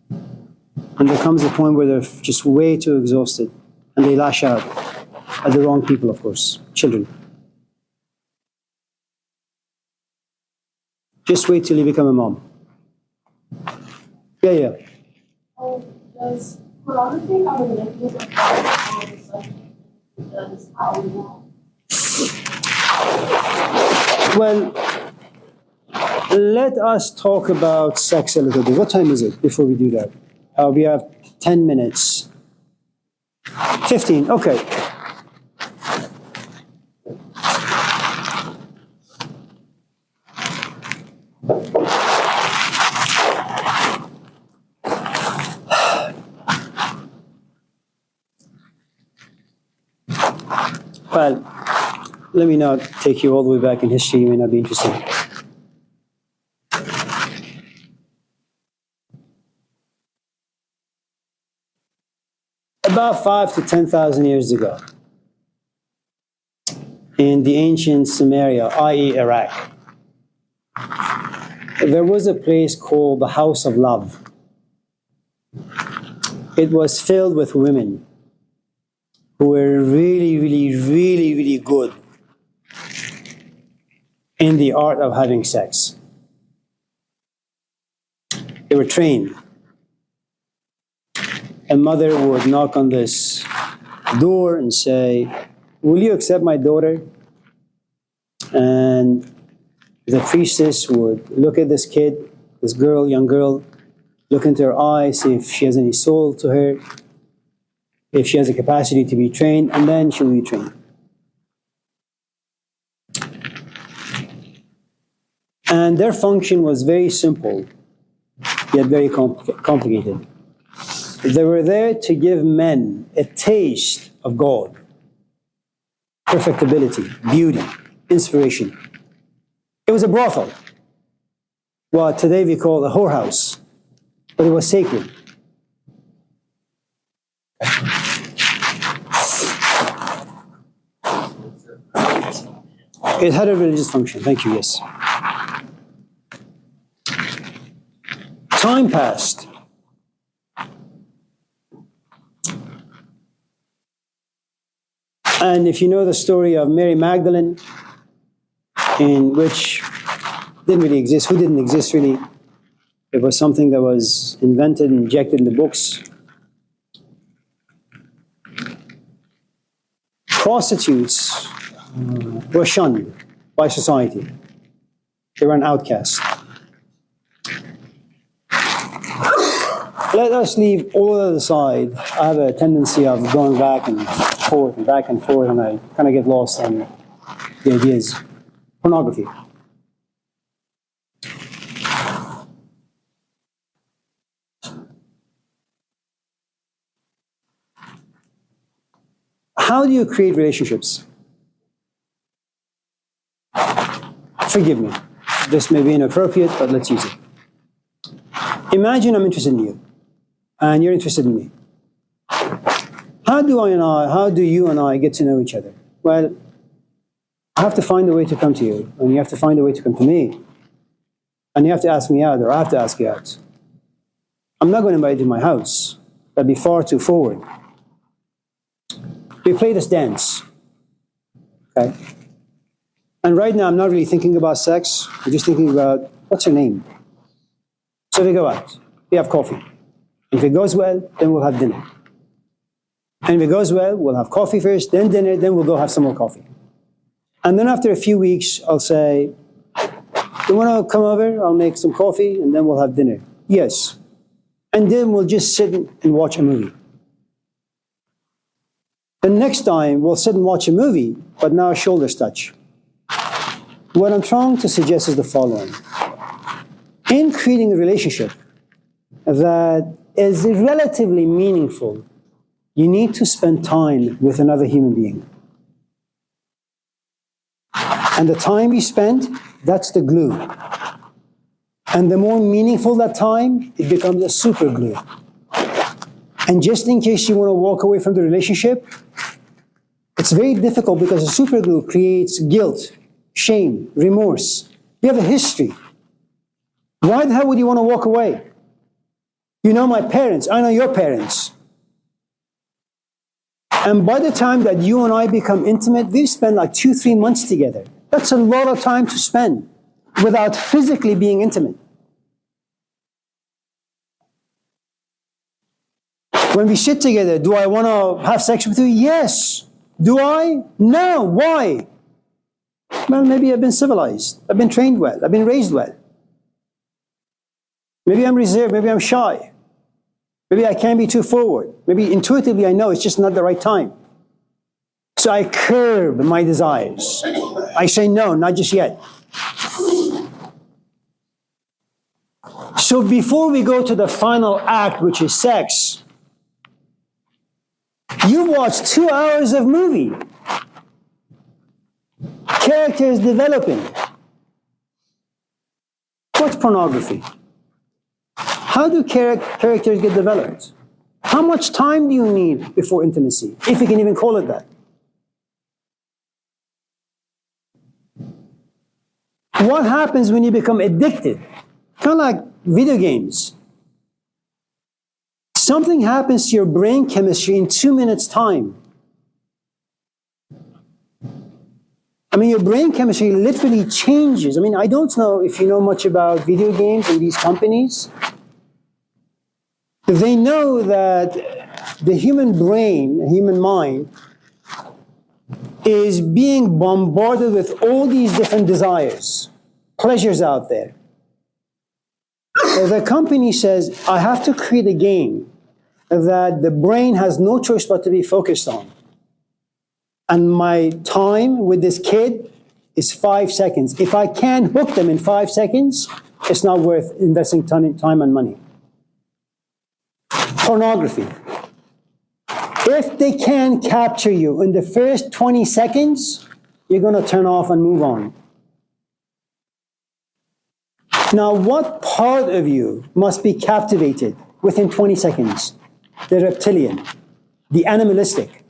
And there comes a point where they're just way too exhausted and they lash out at the wrong people, of course, children. Just wait till you become a mom. Yeah. Does pornography have a negative effect on the subject? Does how we want? Well, let us talk about sex a little bit. What time is it before we do that? We have 10 minutes. 15, okay. Well, let me not take you all the way back in history. You may not be interested. About 5,000 to 10,000 years ago, in the ancient Samaria, i.e. Iraq, there was a place called the House of Love. It was filled with women who were really good in the art of having sex. They were trained. A mother would knock on this door and say, "Will you accept my daughter?" And the priestess would look at this kid, this girl, young girl, look into her eyes, see if she has any soul to her. if she has the capacity to be trained, and then she'll be trained. And their function was very simple, yet very complicated. They were there to give men a taste of God, perfectibility, beauty, inspiration. It was a brothel, what today we call a whorehouse, but it was sacred. It had a religious function, thank you, yes. Time passed. And if you know the story of Mary Magdalene, in which didn't really exist, who didn't exist really, it was something that was invented and injected in the books. Prostitutes were shunned by society. They were an outcast. Let us leave all of that aside. I have a tendency of going back and forth, and I kind of get lost on the ideas. Pornography. How do you create relationships? Forgive me. This may be inappropriate, but let's use it. Imagine I'm interested in you, and you're interested in me. How do you and I get to know each other? Well, I have to find a way to come to you, and you have to find a way to come to me. And you have to ask me out, or I have to ask you out. I'm not going to invite you to my house. That'd be far too forward. We play this dance, okay? And right now, I'm not really thinking about sex. I'm just thinking about, what's your name? So we go out. We have coffee. If it goes well, then we'll have dinner. And if it goes well, we'll have coffee first, then dinner, then we'll go have some more coffee. And then after a few weeks, I'll say, you want to come over? I'll make some coffee, and then we'll have dinner. Yes. And then we'll just sit and watch a movie. The next time, we'll sit and watch a movie, but now our shoulders touch. What I'm trying to suggest is the following. In creating a relationship that is relatively meaningful, you need to spend time with another human being. And the time you spend, that's the glue. And the more meaningful that time, it becomes a super glue. And just in case you want to walk away from the relationship, it's very difficult because the super glue creates guilt, shame, remorse. You have a history. Why the hell would you want to walk away? You know my parents, I know your parents. And by the time that you and I become intimate, we spend like 2-3 months together. That's a lot of time to spend without physically being intimate. When we sit together, do I want to have sex with you? Yes. Do I? No. Why? Well, maybe I've been civilized. I've been trained well. I've been raised well. Maybe I'm reserved. Maybe I'm shy. Maybe I can't be too forward. Maybe intuitively I know it's just not the right time. So I curb my desires. I say no, not just yet. So before we go to the final act, which is sex, you watch 2 hours of movie. Characters developing. What's pornography? How do characters get developed? How much time do you need before intimacy, if you can even call it that? What happens when you become addicted? Kind of like video games. Something happens to your brain chemistry in 2 minutes' time. I mean, your brain chemistry literally changes. I mean, I don't know if you know much about video games and these companies. They know that the human brain, the human mind, is being bombarded with all these different desires, pleasures out there. So the company says, I have to create a game that the brain has no choice but to be focused on. And my time with this kid is 5 seconds. If I can't hook them in 5 seconds, it's not worth investing time and money. Pornography. If they can capture you in the first 20 seconds, you're going to turn off and move on. Now, what part of you must be captivated within 20 seconds? The reptilian, the animalistic.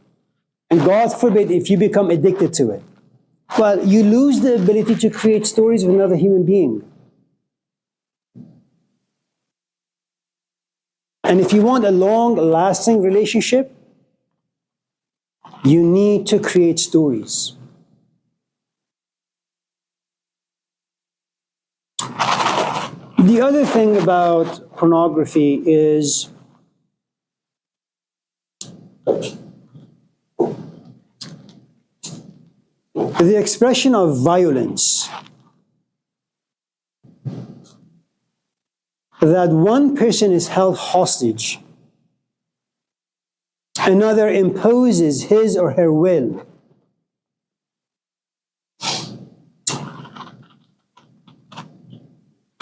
And God forbid if you become addicted to it. Well, you lose the ability to create stories with another human being. And if you want a long-lasting relationship, you need to create stories. The other thing about pornography is the expression of violence that one person is held hostage, another imposes his or her will.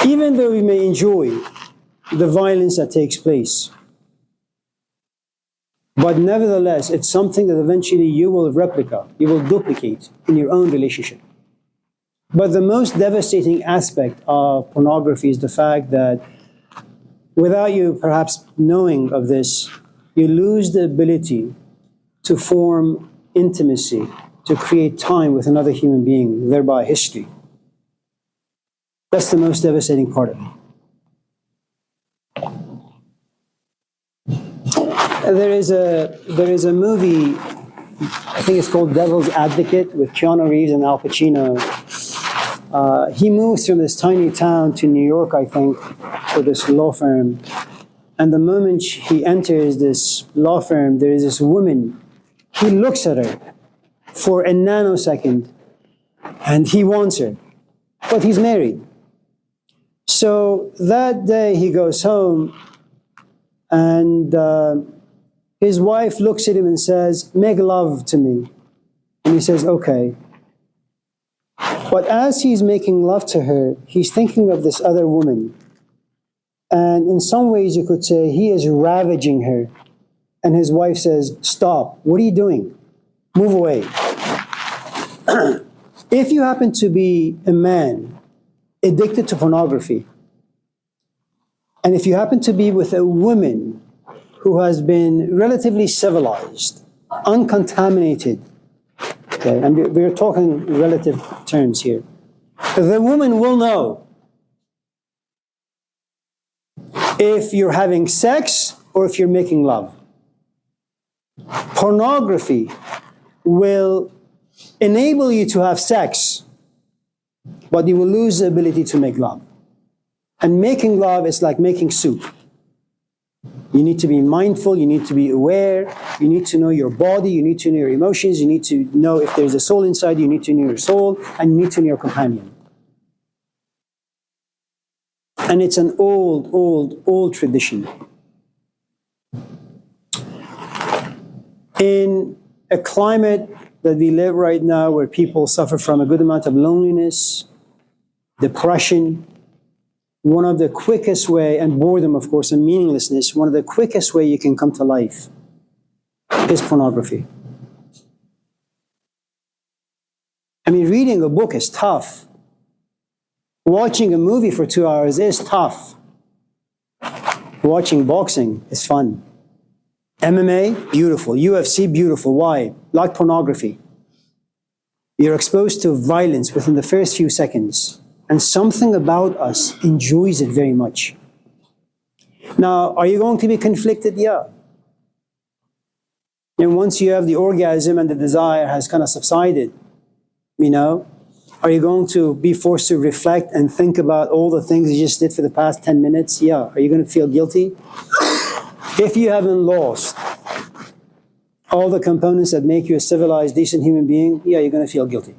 Even though we may enjoy the violence that takes place, but nevertheless, it's something that eventually you will you will duplicate in your own relationship. But the most devastating aspect of pornography is the fact that without you perhaps knowing of this, you lose the ability to form intimacy, to create time with another human being, thereby history. That's the most devastating part of it. There is a movie, I think it's called Devil's Advocate, with Keanu Reeves and Al Pacino. He moves from this tiny town to New York, I think, for this law firm. And the moment he enters this law firm, there is this woman. He looks at her for a nanosecond, and he wants her. But he's married. So that day he goes home, and his wife looks at him and says, "Make love to me." And he says, "Okay." But as he's making love to her, he's thinking of this other woman. And in some ways you could say he is ravaging her. And his wife says, "Stop, what are you doing? Move away." If you happen to be a man addicted to pornography, and if you happen to be with a woman who has been relatively civilized, uncontaminated, okay, and we're talking relative terms here, the woman will know if you're having sex or if you're making love. Pornography will enable you to have sex, but you will lose the ability to make love. And making love is like making soup. You need to be mindful, you need to be aware, you need to know your body, you need to know your emotions, you need to know if there's a soul inside, you need to know your soul, and you need to know your companion. And it's an old tradition. In a climate that we live right now where people suffer from a good amount of loneliness, depression, one of the quickest way, and boredom of course, and meaninglessness, one of the quickest way you can come to life is pornography. I mean, reading a book is tough. Watching a movie for 2 hours is tough. Watching boxing is fun. MMA, beautiful. UFC, beautiful. Why? Like pornography. You're exposed to violence within the first few seconds. And something about us enjoys it very much. Now, are you going to be conflicted? Yeah. And once you have the orgasm and the desire has kind of subsided, are you going to be forced to reflect and think about all the things you just did for the past 10 minutes? Yeah. Are you going to feel guilty? If you haven't lost all the components that make you a civilized, decent human being, yeah, you're going to feel guilty.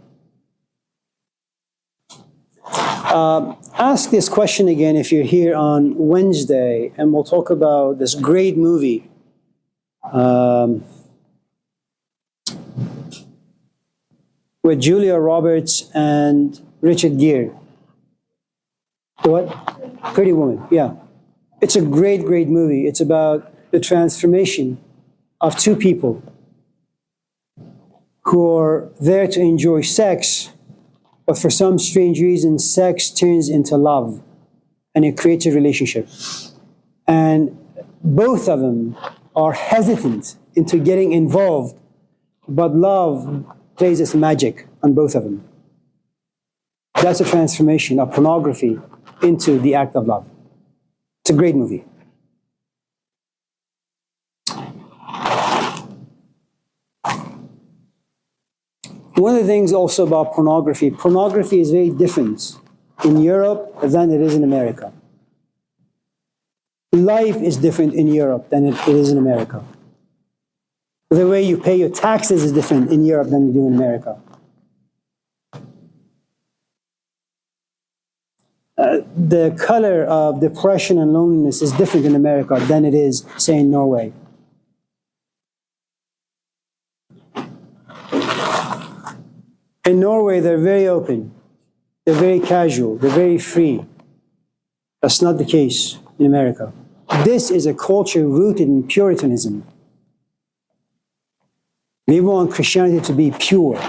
Ask this question again if you're here on Wednesday, and we'll talk about this great movie um, with Julia Roberts and Richard Gere. What? Pretty Woman, yeah. It's a great, great movie. It's about the transformation of two people who are there to enjoy sex, but for some strange reason, sex turns into love and it creates a relationship. And both of them are hesitant into getting involved, but love plays its magic on both of them. That's a transformation of pornography into the act of love. It's a great movie. One of the things also about pornography, pornography is very different in Europe than it is in America. Life is different in Europe than it is in America. The way you pay your taxes is different in Europe than you do in America. The color of depression and loneliness is different in America than it is, say, in Norway. In Norway, they're very open, they're very casual, they're very free. That's not the case in America. This is a culture rooted in Puritanism. We want Christianity to be pure.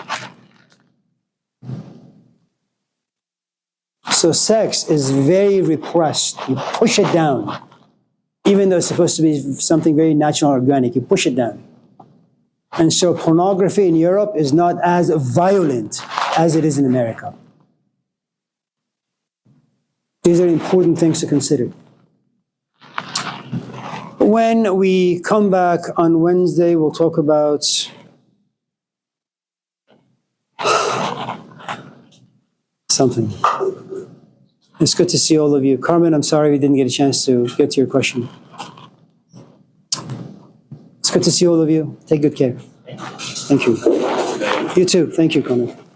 So sex is very repressed. You push it down. Even though it's supposed to be something very natural and organic, you push it down. And so pornography in Europe is not as violent as it is in America. These are important things to consider. When we come back on Wednesday, we'll talk about something. It's good to see all of you. Carmen, I'm sorry we didn't get a chance to get to your question. It's good to see all of you. Take good care. Thank you. You too. Thank you, Carmen.